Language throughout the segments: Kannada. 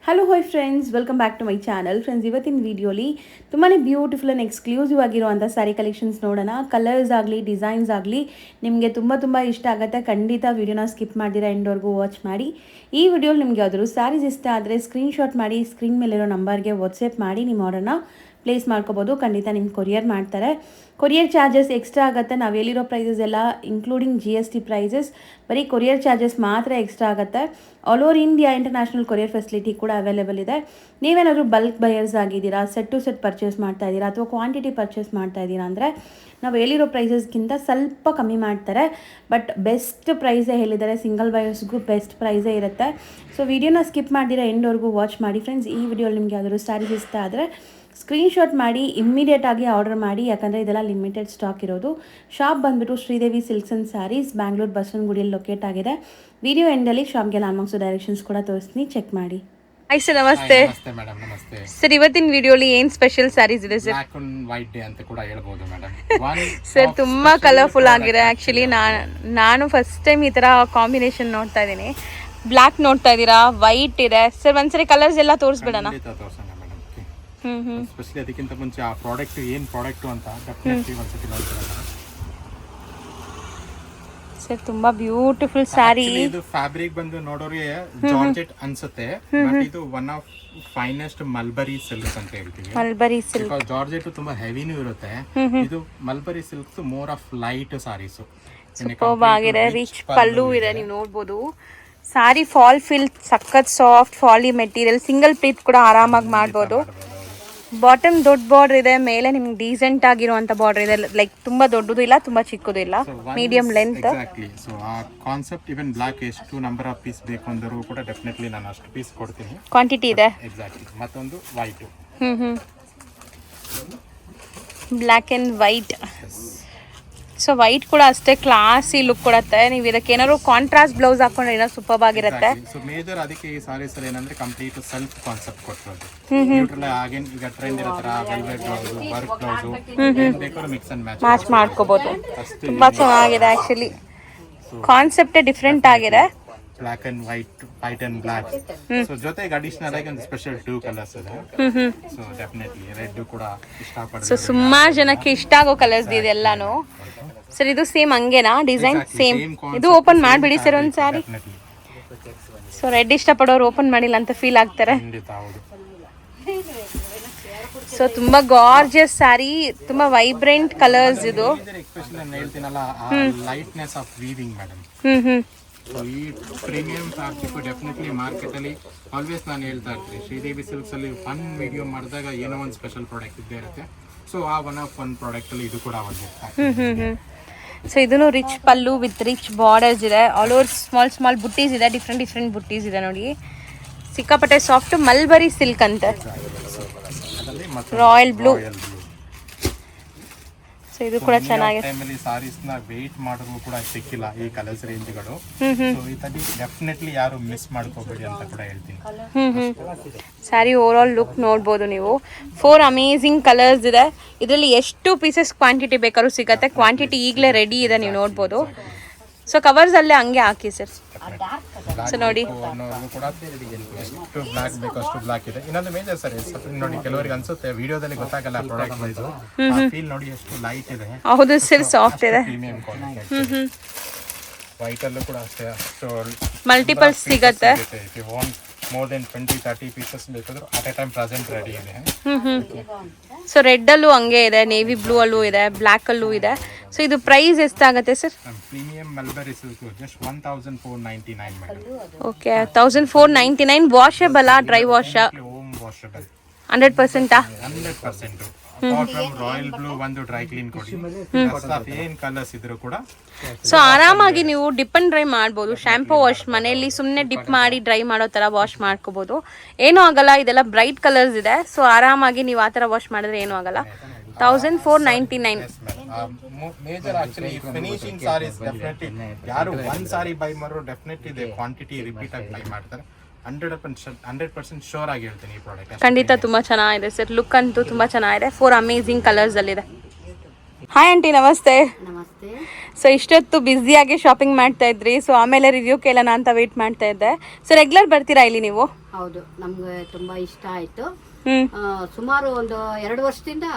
Hello hi friends, welcome back to my channel. Friends, ಇವತ್ತಿನ ವಿಡಿಯೋಲಿ ತುಂಬಾ ಬ್ಯೂಟಿಫುಲ್ ಆ್ಯಂಡ್ ಎಕ್ಸ್ಕ್ಲೂಸಿವ್ ಆಗಿರುವಂಥ ಸ್ಯಾರಿ ಕಲೆಕ್ಷನ್ಸ್ ನೋಡೋಣ. ಕಲರ್ಸ್ ಆಗಲಿ ಡಿಸೈನ್ಸ್ ಆಗಲಿ ನಿಮಗೆ ತುಂಬ ಇಷ್ಟ ಆಗುತ್ತೆ. ಖಂಡಿತ ವಿಡಿಯೋನ ಸ್ಕಿಪ್ ಮಾಡಿದಿರ ಎಂಡ್ವರೆಗೂ ವಾಚ್ ಮಾಡಿ. ಈ ವಿಡಿಯೋಲಿ ನಿಮ್ಗೆ ಯಾವ್ದಾದ್ರು ಸ್ಯಾರೀಸ್ ಇಷ್ಟ ಆದರೆ ಸ್ಕ್ರೀನ್ಶಾಟ್ ಮಾಡಿ ಸ್ಕ್ರೀನ್ ಮೇಲಿರೋ ನಂಬರ್ಗೆ ವಾಟ್ಸಪ್ ಮಾಡಿ ನಿಮ್ಮ ಆರ್ಡರ್ನ ಪ್ಲೇಸ್ ಮಾಡ್ಕೋಬೋದು. ಖಂಡಿತ ನಿಮ್ಗೆ ಕೊರಿಯರ್ ಮಾಡ್ತಾರೆ. ಕೊರಿಯರ್ ಚಾರ್ಜಸ್ ಎಕ್ಸ್ಟ್ರಾ ಆಗುತ್ತೆ. ನಾವು ಹೇಳಿರೋ ಪ್ರೈಸಸ್ ಎಲ್ಲ ಇನ್ಕ್ಲೂಡಿಂಗ್ GST ಪ್ರೈಸಸ್. ಬರೀ ಕೊರಿಯರ್ ಚಾರ್ಜಸ್ ಮಾತ್ರ ಎಕ್ಸ್ಟ್ರಾ ಆಗುತ್ತೆ. All over India international courier facility ಕೂಡ ಅವೈಲೇಬಲ್ ಇದೆ. ನೀವೇನಾದರೂ ಬಲ್ಕ್ ಬಯರ್ಸ್ ಆಗಿದ್ದೀರಾ, ಸೆಟ್ ಟು ಸೆಟ್ ಪರ್ಚೇಸ್ ಮಾಡ್ತಾ ಇದ್ದೀರಾ ಅಥವಾ ಕ್ವಾಂಟಿಟಿ ಪರ್ಚೇಸ್ ಮಾಡ್ತಾ ಇದ್ದೀರಾ ಅಂದರೆ ನಾವು ಹೇಳಿರೋ ಪ್ರೈಸಸ್ಗಿಂತ ಸ್ವಲ್ಪ ಕಮ್ಮಿ ಮಾಡ್ತಾರೆ. ಬಟ್ ಬೆಸ್ಟ್ ಪ್ರೈಸೇ ಹೇಳಿದ್ದಾರೆ. ಸಿಂಗಲ್ ಬಯರ್ಸ್ಗೂ ಬೆಸ್ಟ್ ಪ್ರೈಸೇ ಇರುತ್ತೆ. ಸೊ ವಿಡಿಯೋನ ಸ್ಕಿಪ್ ಮಾಡಿದಿರ ಎಂಡ್ವರೆಗೂ ವಾಚ್ ಮಾಡಿ. ಫ್ರೆಂಡ್ಸ್, ಈ ವಿಡಿಯೋಲಿ ನಿಮಗೆ ಯಾವ್ದಾದ್ರು ಸ್ಯಾರೀಸ್ ಇಷ್ಟ ಆದರೆ ಸ್ಕ್ರೀನ್ಶಾಟ್ ಮಾಡಿ ಇಮ್ಮಿಡಿಯೇಟಾಗಿ ಆರ್ಡರ್ ಮಾಡಿ. ಯಾಕಂದರೆ ಇದೆಲ್ಲ ಲಿಮಿಟೆಡ್ ಸ್ಟಾಕ್ ಇರೋದು. ಶಾಪ್ ಬಂದುಬಿಟ್ಟು Sridevi silks and sarees, Bangalore ಬಸವನಗುಡಿಯಲ್ಲಿ ಲೊಕೇಟ್ ಆಗಿದೆ. ವಿಡಿಯೋ ಎಂಡಲ್ಲಿ ಶಾಪ್ಗೆ ಲ್ಯಾಂಡ್ಮಾರ್ಕ್ಸ್ ಡೈರೆಕ್ಷನ್ಸ್ ಕೂಡ ತೋರಿಸ್ತೀನಿ, ಚೆಕ್ ಮಾಡಿ. ಹಾಯ್ ಸರ್, ನಮಸ್ತೆ. ಮೇಡಮ್ ನಮಸ್ತೆ ಸರ್, ಇವತ್ತಿನ ವಿಡಿಯೋಲಿ ಏನು ಸ್ಪೆಷಲ್ ಸ್ಯಾರೀಸ್ ಇದೆ sir? Black and white day ಅಂತ ಕೂಡ ಹೇಳ್ಬೋದು ಮೇಡಮ್. ಸರ್, ತುಂಬ ಕಲರ್ಫುಲ್ ಆಗಿದೆ. ಆ್ಯಕ್ಚುಲಿ ನಾನು ಫಸ್ಟ್ ಟೈಮ್ ಈ ಥರ ಕಾಂಬಿನೇಷನ್ ನೋಡ್ತಾ ಇದ್ದೀನಿ. ಬ್ಲ್ಯಾಕ್ ನೋಡ್ತಾ ಇದ್ದೀರಾ, ವೈಟ್ ಇದೆ. ಸರ್, ಒಂದ್ಸರಿ ಕಲರ್ಸ್ ಎಲ್ಲ ತೋರಿಸ್ಬಿಡೋಣ. ಸ್ಪೆಷಲಿ ಅದಕ್ಕಿಂತ ಮುಂಚೆ ಆ ಪ್ರಾಡಕ್ಟ್ ಏನು ಪ್ರಾಡಕ್ಟ್ ಅಂತ ಡೆಫಿನೆಟ್ಲಿ ಒಂದ್ಸತಿ ನೋಡ್ತೀರಾ ಸರ್? ತುಂಬಾ ಬ್ಯೂಟಿಫುಲ್ ಸ್ಯಾರಿ. ಇದು ಫ್ಯಾಬ್ರಿಕ್ ಬಂದು ನೋಡೋರಿಗೆ ಜಾರ್ಜೆಟ್ ಅನ್ಸುತ್ತೆ, ಬಟ್ ಇದು one of finest mulberry silks ಅಂತ ಹೇಳ್ತೀವಿ. ಮಲ್ಬರಿ ಸಿಲ್ಕ್ ಜಾರ್ಜೆಟ್ ತುಂಬಾ ಹೆವಿನೂ ಇರುತ್ತೆ. ಇದು mulberry silks more of light saris. Superb ಆಗಿದೆ. ರಿಚ್ ಪಲ್ಲು ಇದೆ, ನೀವು ನೋಡ್ಬೋದು. ಸಾರಿ ಫಾಲ್ ಫಿಲ್ ಸಖತ್ ಸಾಫ್ಟ್ ಫಾಲಿ ಮೆಟೀರಿಯಲ್. ಸಿಂಗಲ್ ಪ್ಲೀಟ್ ಕೂಡ ಆರಾಮಾಗಿ ಮಾಡ್ಬೋದು. ಬಾಟಮ್ ದೊಡ್ಡ ಬಾರ್ಡರ್ ಇದೆ, ಮೇಲೆ ನಿಮ್ಗೆ ಡೀಸೆಂಟ್ ಆಗಿರುವಂತ ಬಾರ್ಡರ್ ಇದೆ. ಲೈಕ್ ತುಂಬಾ ದೊಡ್ಡದು ಇಲ್ಲ, ತುಂಬಾ ಚಿಕ್ಕದು ಇಲ್ಲ, ಮೀಡಿಯಂ ಲೆಂತ್. ಎಕ್ಸಾಕ್ಟ್ಲಿ. ಸೊ ಆ ಕಾನ್ಸೆಪ್ಟ್ ಇವನ್ ಬ್ಲಾಕ್ ಎಷ್ಟು ನಂಬರ್ ಆಫ್ ಪೀಸ್ ಬೇಕು ಅಂದರೂ ಕೂಡ ಡೆಫಿನೆಟ್ಲಿ ನಾನು ಅಷ್ಟು ಪೀಸ್ ಕೊಡ್ತೀನಿ. ಕ್ವಾಂಟಿಟಿ ಇದೆ. ಎಕ್ಸಾಕ್ಟ್ಲಿ. ಮತ್ತೊಂದು white, black and white. So white ಕೂಡ ಅಷ್ಟೇ ಕ್ಲಾಸಿ ಲುಕ್ ಕೊಡುತ್ತೆ. ನೀವು ಇದಕ್ಕೆ ಏನಾದ್ರು ಕಾಂಟ್ರಾಸ್ಟ್ ಬ್ಲೌಸ್ ಹಾಕೊಂಡ್ರೆ ಏನೋ ಸೂಪರ್ ಆಗಿರುತ್ತೆ. ಸೊ ಮೇಜರ್ ಅದಕ್ಕೆ ಈ ಸಾರೀಸ್ ಅಲ್ಲಿ ಏನಂದ್ರೆ ಕಂಪ್ಲೀಟ್ ಸೆಲ್ಫ್ ಕಾನ್ಸೆಪ್ಟ್ ಕೊಟ್ಟಿರೋದು. ನ್ಯೂಟ್ರಲ್ ಆಗೇನ್ ಈಗ ಟ್ರೆಂಡ್ ಇರೋ ತರ ವೆಲ್ವೆಟ್ ಬ್ಲೌಸ್, ವರ್ಕ್ ಬ್ಲೌಸ್ ಏನ್ ಬೇಕಾದ್ರೂ ಮಿಕ್ಸ್ ಅಂಡ್ ಮ್ಯಾಚ್ ಮಾಡ್ಕೋಬಹುದು. ತುಂಬಾ ಚೆನ್ನಾಗಿದೆ. ಆಕ್ಚುಲಿ ಕಾನ್ಸೆಪ್ಟ್ ಡಿಫ್ರೆಂಟ್ ಆಗಿದೆ. Block and white, white and black. So ಜೊತೆಗೆ ಅಡಿಷನಲ್ ಆಗಿ ಒಂದು ಸ್ಪೆಷಲ್ 2 ಕಲರ್ಸ್ ಇದೆ. ಸೊ ಡೆಫಿನೆಟ್ಲಿ ರೆಡ್ ಕೂಡ ಇಷ್ಟಪಡ್ತಾರೆ. ಸೊ ಸುಮಾರು ಜನಕ್ಕೆ ಇಷ್ಟ ಆಗೋ ಕಲರ್ಸ್ ಇದೆ ಎಲ್ಲಾನು. ಸರ್, ಇದು ಸೇಮ್ ಹಂಗೇನಾ ಡಿಸೈನ್? ಸೇಮ್. ಇದು ಓಪನ್ ಮಾಡ್ಬಿಡಿ ಸರ್ ಒಂದ್ ಸಾರಿ. ಸೊ ರೆಡ್ ಇಷ್ಟಪಡೋರು ಓಪನ್ ಮಾಡಿಲ್ಲ ಅಂತ ಫೀಲ್ ಆಗ್ತಾರೆ. ಸೊ ತುಂಬಾ ಗಾರ್ಜಿಯಸ್ ಸ್ಯಾರಿ, ತುಂಬಾ ವೈಬ್ರೆಂಟ್ ಕಲರ್ಸ್. ಇದು ಎಸ್ಪೆಷಲಿ ನಾನು ಹೇಳ್ತೀನಲ್ಲ, ಲೈಟ್ನೆಸ್ ಆಫ್ ವೀವಿಂಗ್ ಮೇಡಮ್. ಈ ಪ್ರೀಮಿಯಂ ಫ್ಯಾಬ್ರಿಕ್ ಡೆಫಿನೆಟ್ಲಿ ಮಾರ್ಕೆಟ್ ಅಲ್ಲಿ ಆಲ್ವೇಸ್ ನಾನು ಹೇಳ್ತಾ ಇರ್ತೀನಿ, ಶ್ರೀದೇವಿ ಸಿಲ್ಕ್ಸ್ ಅಲ್ಲಿ ಒನ್ ವಿಡಿಯೋ ಮಾಡಿದಾಗ ಏನೋ ಒಂದು ಸ್ಪೆಷಲ್ ಪ್ರಾಡಕ್ಟ್ ಇದ್ದೇ ಇರುತ್ತೆ. ಸೊ ಆ ಒನ್ ಪ್ರಾಡಕ್ಟ್ ಅಲ್ಲಿ ಇದು ಕೂಡ ಒಂದು. ಸೊ ಇದನ್ನು rich pallu with rich borders ಇದೆ. ಆಲ್ ಓವರ್ ಸ್ಮಾಲ್ ಬುಟ್ಟೀಸ್ ಇದೆ. ಡಿಫ್ರೆಂಟ್ ಬುಟ್ಟೀಸ್ ಇದೆ ನೋಡಿ. ಸಿಕ್ಕಾಪಟ್ಟೆ ಸಾಫ್ಟ್ ಮಲ್ಬರಿ ಸಿಲ್ಕ್ ಅಂತೆ. Royal blue. ಸೊ ಇದು ಕೂಡ ಚೆನ್ನಾಗಿದೆ. ಸಾರೀಸ್ ನ ವೇಟ್ ಮಾಡಿದ್ರು ಕೂಡ ಸಿಕ್ಕಿಲ್ಲ ಈ ಕಲರ್ಸ್ ರೇಂಜ್ಗಳು. ಸೊ ಇದರಲ್ಲಿ ಡೆಫಿನೆಟ್ಲಿ ಯಾರು ಮಿಸ್ ಮಾಡ್ಕೋಬೇಡಿ ಅಂತ ಕೂಡ ಹೇಳ್ತೀನಿ. ಸ್ಯಾರಿ ಓವರ್ ಆಲ್ ಲುಕ್ ನೋಡ್ಬೋದು ನೀವು. 4 ಅಮೇಝಿಂಗ್ ಕಲರ್ಸ್ ಇದೆ. ಇದರಲ್ಲಿ ಎಷ್ಟು ಪೀಸಸ್ ಕ್ವಾಂಟಿಟಿ ಬೇಕಾದ್ರೂ ಸಿಗತ್ತೆ. ಕ್ವಾಂಟಿಟಿ ಈಗಲೇ ರೆಡಿ ಇದೆ, ನೀವು ನೋಡ್ಬೋದು. ಸೊ ಕವರ್ಸ್ ಅಲ್ಲೇ ಹಂಗೆ ಹಾಕಿ ಸರ್. ಸೊ ನೋಡಿ, ಎಷ್ಟು ಬ್ಲಾಕ್ ಬೇಕು ಅಷ್ಟು ಬ್ಲಾಕ್ ಇದೆ. ಇನ್ನೊಂದು ಮೇಜರ್ ಸರ್ ನೋಡಿ, ಕೆಲವರಿಗೆ ಅನ್ಸುತ್ತೆ ವಿಡಿಯೋದಲ್ಲಿ ಗೊತ್ತಾಗಲ್ಲ ಪ್ರಾಡಕ್ಟ್ ವೈಸ್. ಫೀಲ್ ನೋಡಿ ಎಷ್ಟು ಲೈಟ್ ಇದೆ. ಹೌದು ಸರ್, ಸಾಫ್ಟ್ ಇದೆ. Premium quality. ವೈಟ್ ಅಲ್ಲೂ ಕೂಡ ಅಷ್ಟೇ ಅಷ್ಟು ಮಲ್ಟಿಪಲ್ ಸಿಗತ್ತೆ. ಮೋರ್ ದೆನ್ 20-30 ಪೀಸಸ್ ಬೇಕಾದ್ರೂ at A time present ready ಇದೆ. ಸೊ ರೆಡ್ ಅಲ್ಲೂ ಹಂಗೆ ಇದೆ, ನೇವಿ ಬ್ಲೂ ಅಲ್ಲೂ ಇದೆ, ಬ್ಲ್ಯಾಕ್ ಅಲ್ಲೂ ಇದೆ. ಸೊ ಇದು ಪ್ರೈಸ್ ಎಷ್ಟಾಗುತ್ತೆ sir? Premium mulberry silk just 1499 madam. Okay, 1499. Washable dry wash? Home washable 100%. 100%. Royal blue ಒಂದು ಡ್ರೈ ಕ್ಲೀನ್ ಕೊಡಿ. ಏನ್ ಕಲರ್ಸ್ ಇದ್ರು ಕೂಡ ಸೊ ಆರಾಮಾಗಿ ನೀವು ಡಿಪ್ ಅಂಡ್ ಡ್ರೈ ಮಾಡ್ಬೋದು. ಶಾಂಪೂ ವಾಶ್ ಮನೆಯಲ್ಲಿ ಸುಮ್ಮನೆ ಡಿಪ್ ಮಾಡಿ ಡ್ರೈ ಮಾಡೋ ತರ ವಾಶ್ ಮಾಡ್ಕೋಬಹುದು. ಏನೂ ಆಗಲ್ಲ. ಇದೆಲ್ಲ ಬ್ರೈಟ್ ಕಲರ್ಸ್ ಇದೆ. ಸೊ ಆರಾಮಾಗಿ ನೀವು ಆ ತರ ವಾಶ್ ಮಾಡಿದ್ರೆ ಏನೂ ಆಗಲ್ಲ. 1499. Major actually finishing saris definitely ಯಾರು ಒಂದ್ ಸಾರಿ ಬೈ ಮಾಡೋ ಡೆಫಿನೆಟ್ಲಿ ಇದೆ ಕ್ವಾಂಟಿಟಿ ರಿಪೀಟ್ ಆಗಿ ಬೈ ಮಾಡ್ತಾರೆ. 100% ಶೋರ್ ಆಗಿ ಹೇಳ್ತೀನಿ ಈ ಪ್ರಾಡಕ್ಟ್. ಖಂಡಿತ ತುಂಬಾ ಚೆನ್ನಾಗಿದೆ ಸರ್. ಲುಕ್ ಅಂತೂ ತುಂಬಾ ಚೆನ್ನಾಗಿದೆ. 4 ಅಮೇಝಿಂಗ್ ಕಲರ್ಸ್ ಅಲ್ಲಿದೆ. ಹಾಯ್ ಆಂಟಿ, ನಮಸ್ತೆ. ನಮಸ್ತೆ ಸೊ ಇಷ್ಟೊತ್ತು ಬ್ಯುಸಿಯಾಗಿ ಶಾಪಿಂಗ್ ಮಾಡ್ತಾ ಇದ್ರಿ, ಸೊ ಆಮೇಲೆ ರಿವ್ಯೂ ಕೇಳೋಣ ಅಂತ ವೇಟ್ ಮಾಡ್ತಾ ಇದ್ದೆ. ಸೊ ರೆಗ್ಯುಲರ್ ಬರ್ತೀರಾ ಇಲ್ಲಿ ನೀವು? ಹೌದು, ನಮ್ಗೆ ತುಂಬಾ ಇಷ್ಟ ಆಯ್ತು. ಹ್ಮ್. ಸುಮಾರು ಒಂದು 2 ವರ್ಷದಿಂದ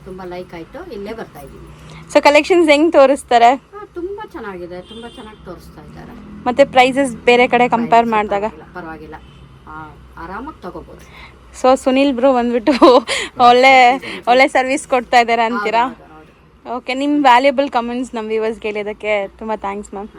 ತುಂಬಾ ಲೈಕ್ ಆಯ್ತು, ಇಲ್ಲೇ ಬರ್ತಾ ಇದ್ದೀವಿ. ಸೊ ಕಲೆಕ್ಷನ್ಸ್ ಹೆಂಗ್ ತೋರಿಸ್ತಾರೆ? ತುಂಬಾ ಚೆನ್ನಾಗಿದೆ, ತುಂಬಾ ಚೆನ್ನಾಗಿ ತೋರಿಸ್ತಾ ಇದ್ದಾರೆ. ಮತ್ತೆ ಪ್ರೈಸಸ್ ಬೇರೆ ಕಡೆ ಕಂಪೇರ್ ಮಾಡಿದಾಗ ಪರವಾಗಿಲ್ಲ, ಆರಾಮಾಗಿ ತಗೋಬಹುದು. ಸೊ ಸುನಿಲ್ ಬ್ರೋ ಬಂದ್ಬಿಟ್ಟು ಒಳ್ಳೆ ಸರ್ವಿಸ್ ಕೊಡ್ತಾ ಇದ್ದಾರೆ ಅಂತೀರಾ? ಓಕೆ, ನಿಮ್ಮ ವ್ಯಾಲ್ಯೂಬಲ್ ಕಮೆಂಟ್ಸ್ ನಮ್ಮ ವ್ಯೂವರ್ಸ್ಗೆ ಹೇಳಿದ್ದಕ್ಕೆ ತುಂಬ ಥ್ಯಾಂಕ್ಸ್ ಮ್ಯಾಮ್.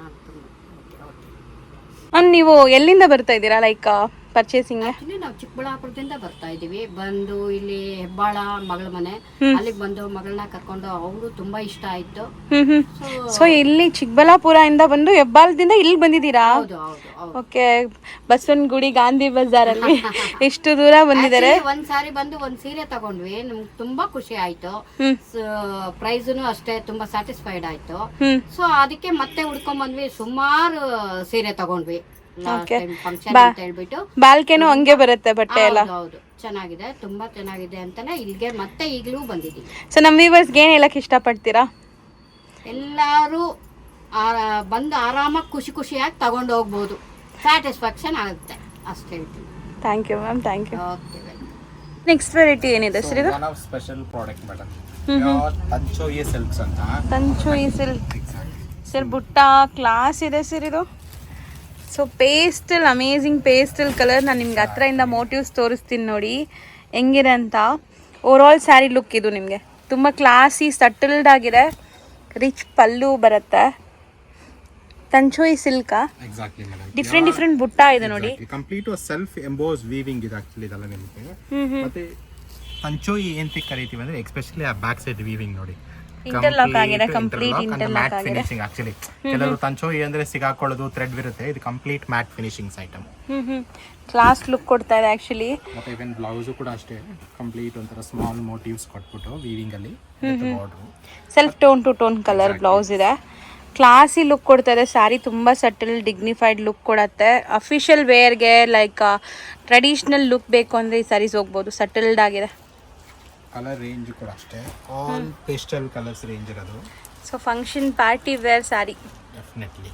ನೀವು ಎಲ್ಲಿಂದ ಬರ್ತಾ ಇದ್ದೀರಾ ಲೈಕ್ ಪರ್ಚೇಸಿಂಗ್? ಆಕ್ಚುಲಿ ನಾವು ಚಿಕ್ಕಬಳ್ಳಾಪುರದಿಂದ ಬರ್ತಾ ಇದೀವಿ. ಬಂದು ಇಲ್ಲಿ ಹೆಬ್ಬಾಳ ಮಗಳ ಮನೆ, ಅಲ್ಲಿಗೆ ಬಂದು ಮಗಳನ್ನ ಕರ್ಕೊಂಡು, ಅವರು ತುಂಬಾ ಇಷ್ಟ ಆಯ್ತು. ಸೊ ಇಲ್ಲಿ ಚಿಕ್ಕಬಳ್ಳಾಪುರ ಇಂದ ಬಂದು ಹೆಬ್ಬಾಳದಿಂದ ಇಲ್ಲಿ ಬಂದಿದ್ದೀರಾ? ಹೌದು ಹೌದು ಹೌದು. ಓಕೆ, ಬಸವನಗುಡಿ ಗಾಂಧಿ ಬಜಾರಲ್ಲಿ ಇಷ್ಟು ದೂರ ಬಂದಿದ್ದಾರೆ. ಒಂದ್ ಸಾರಿ ಬಂದು ಒಂದ್ ಸೀರೆ ತಗೊಂಡ್ವಿ, ನಮ್ಗೆ ತುಂಬಾ ಖುಷಿ ಆಯ್ತು. ಪ್ರೈಸ್ನು ಅಷ್ಟೇ ತುಂಬಾ ಸ್ಯಾಟಿಸ್ಫೈಡ್ ಆಯ್ತು. ಸೊ ಅದಕ್ಕೆ ಮತ್ತೆ ಹುಡ್ಕೊಂಡ್ ಬಂದ್ವಿ, ಸುಮಾರು ಸೀರೆ ತಗೊಂಡ್ವಿ. ಫಂಕ್ಷನ್ ಅಂತ ಹೇಳ್ಬಿಟ್ಟು ಬಾಲ್ಕೆನೂ ಹಂಗೆ ಬರುತ್ತೆ ಬಟ್ಟೆ ಎಲ್ಲ. ಹೌದು, ಚೆನ್ನಾಗಿದೆ, ತುಂಬಾ ಚೆನ್ನಾಗಿದೆ ಅಂತಾನೆ ಇಲ್ಲಿಗೆ ಮತ್ತೆ ಈಗಲೂ ಬಂದಿದ್ದೀವಿ. ಸೊ ನಮ್ಮ ವ್ಯೂವರ್ಸ್ಗೆ ಏನ್ ಹೇಳಕ್ ಇಷ್ಟಪಡ್ತೀರಾ? ಎಲ್ಲಾರು ಬಂದು ಆರಾಮಾಗಿ ಖುಷಿಯಾಗಿ ತಗೊಂಡು ಹೋಗ್ಬೋದು, ಸ್ಯಾಟಿಸ್ಫ್ಯಾಕ್ಷನ್ ಆಗುತ್ತೆ ಅಷ್ಟೇ ಹೇಳ್ತೀನಿ. Thank you ma'am, thank you. Okay, next variety ಏನಿದೆ ಸರ್ ಇದು? One of special product madam, pure Tanchoi silks ಅಂತ. Tanchoi silk sir, butta class ಇದೆ ಸರ್ ಇದು. So pastel, amazing pastel colour. ನಾನು ನಿಮ್ಗೆ ಹತ್ರದಿಂದ ಮೋಟಿವ್ಸ್ ತೋರಿಸ್ತೀನಿ ನೋಡಿ ಹೆಂಗಿದೆ ಅಂತ. ಓವರಾಲ್ ಸ್ಯಾರಿ ಲುಕ್ ಇದು ನಿಮಗೆ ತುಂಬ ಕ್ಲಾಸಿ ಸಟಲ್ಡ್ ಆಗಿದೆ. ರಿಚ್ ಪಲ್ಲು ಬರುತ್ತೆ. ತಂಚೋಯಿ ಸಿಲ್ಕಾ? Exactly madam. ಡಿಫ್ರೆಂಟ್ ಬುಟ್ಟ ಇದೆ ನೋಡಿ. ಕಂಪ್ಲೀಟ್ ಸೆಲ್ಫ್ ಎಂಬೋಸ್ ವೀವಿಂಗ್ ಇದೆ ಆಕ್ಚುಲಿ ಇದೆಲ್ಲ ನಿಮಗೆ. ಮತ್ತೆ ತಂಚೋಯಿ ಏನಂತ ಕರೀತೀವಿ ಅಂದ್ರೆ ಎಸ್ಪೆಷಲಿ ಆ ಬ್ಯಾಕ್ ಸೈಡ್ ವೀವಿಂಗ್ ನೋಡಿ, ಇಂಟರ್ಲಾಕ್ ಆಗಿದೆ, ಕಂಪ್ಲೀಟ್ ಇಂಟರ್ಲಾಕ್ ಆಗಿದೆ. ಫಿನಿಶಿಂಗ್ ಆಕ್ಚುಲಿ ಕೆಲವರು ತಂಚೋಯಿ ಅಂದ್ರೆ ಸಿಗಾಕೊಳ್ಳೋದು ಥ್ರೆಡ್ ಇರುತ್ತೆ, ಇದು complete matte finishings item. Class look ಕೊಡ್ತಾ ಇದೆ ಆಕ್ಚುಲಿ. ಮತ್ತೆ ಇವನ್ ಬ್ಲೌಸ್ ಕೂಡ ಅಷ್ಟೇ, ಕಂಪ್ಲೀಟ್ ಒಂಥರ ಸ್ಮಾಲ್ ಮೋಟಿವ್ಸ್ ಕೊಟ್ಬಿಟ್ಟು ವೀವಿಂಗ್ ಅಲ್ಲಿ border, self tone to tone colour blouse ಇದೆ. ಕ್ಲಾಸಿ ಲುಕ್ ಕೊಡ್ತಾ ಇದೆ ಸ್ಯಾರಿ, ತುಂಬ ಸಟಲ್ ಡಿಗ್ನಿಫೈಡ್ ಲುಕ್ ಕೊಡುತ್ತೆ. ಅಫಿಷಿಯಲ್ ವೇರ್ಗೆ ಲೈಕ್ ಟ್ರೆಡಿಷ್ನಲ್ ಲುಕ್ ಬೇಕು ಅಂದರೆ ಈ ಸ್ಯಾರೀಸ್ ಹೋಗ್ಬೋದು, ಸಟಲ್ಡ್ ಆಗಿದೆ. ಕಲರ್ ರೇಂಜ್ ಕೂಡ ಅಷ್ಟೇ, ಆಲ್ ಪೇಸ್ಟಲ್ ಕಲರ್ಸ್ ರೇಂಜ್ ಇರೋದು. So function party wear sari definitely.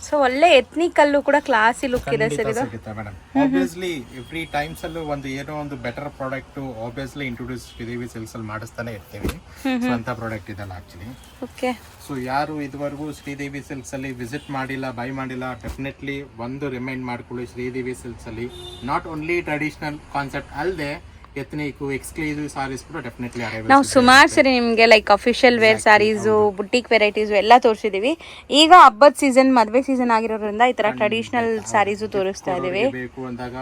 So ಒಳ್ಳೆ ಎತ್ನಿಕಲ್ಲೂ ಕೂಡ ಕ್ಲಾಸಿ ಲುಕ್ ಇದೆ ಸರ್ ಇದು. ಮೇಡಮ್ ಆಬ್ವಿಯಸ್ಲಿ ಎವ್ರಿ ಟೈಮ್ಸ್ ಅಲ್ಲೂ ಒಂದು ಏನೋ ಒಂದು better product obviously introduce Sridevi silks ಅಲ್ಲಿ ಮಾಡಿಸ್ತಾನೆ ಇರ್ತೀವಿ. ಸೊ ಅಂತ ಪ್ರಾಡಕ್ಟ್ ಇದಲ್ಲ ಆಕ್ಚುಲಿ. ಓಕೆ, ಸೊ ಯಾರು ಇದುವರೆಗೂ ಶ್ರೀದೇವಿ ಸಿಲ್ಕ್ಸ್ ಅಲ್ಲಿ ವಿಸಿಟ್ ಮಾಡಿಲ್ಲ, ಬೈ ಮಾಡಿಲ್ಲ, ಡೆಫಿನೆಟ್ಲಿ ಒಂದು ರಿಮೈಂಡ್ ಮಾಡ್ಕೊಳ್ಳಿ. ಶ್ರೀದೇವಿ ಸಿಲ್ಕ್ಸ್ ಅಲ್ಲಿ ನಾಟ್ ಓನ್ಲಿ ಟ್ರೆಡಿಷನಲ್ ಕಾನ್ಸೆಪ್ಟ್ ಅಲ್ಲದೆ ಎತ್ನಿಕ್ ಎಕ್ಸ್ಕ್ಲೂಸಿವ್ ಸಾರೀಸ್ ಕೂಡ ಡೆಫಿನೆಟ್ಲಿ ಅರೈವಲ್. ನಾವು ಸುಮಾರು ಸರಿ ನಿಮಗೆ like official wear saris, boutique varieties ಎಲ್ಲ ತೋರಿಸಿದೀವಿ. ಈಗ ಹಬ್ಬದ ಸೀಸನ್, ಮದುವೆ ಸೀಸನ್ ಆಗಿರೋದ್ರಿಂದ ಈ ತರ ಟ್ರೆಡಿಷನಲ್ ಸ್ಯಾರೀಸು ತೋರಿಸ್ತಾ ಇದೀವಿ. ಬೇಕು ಅಂದಾಗ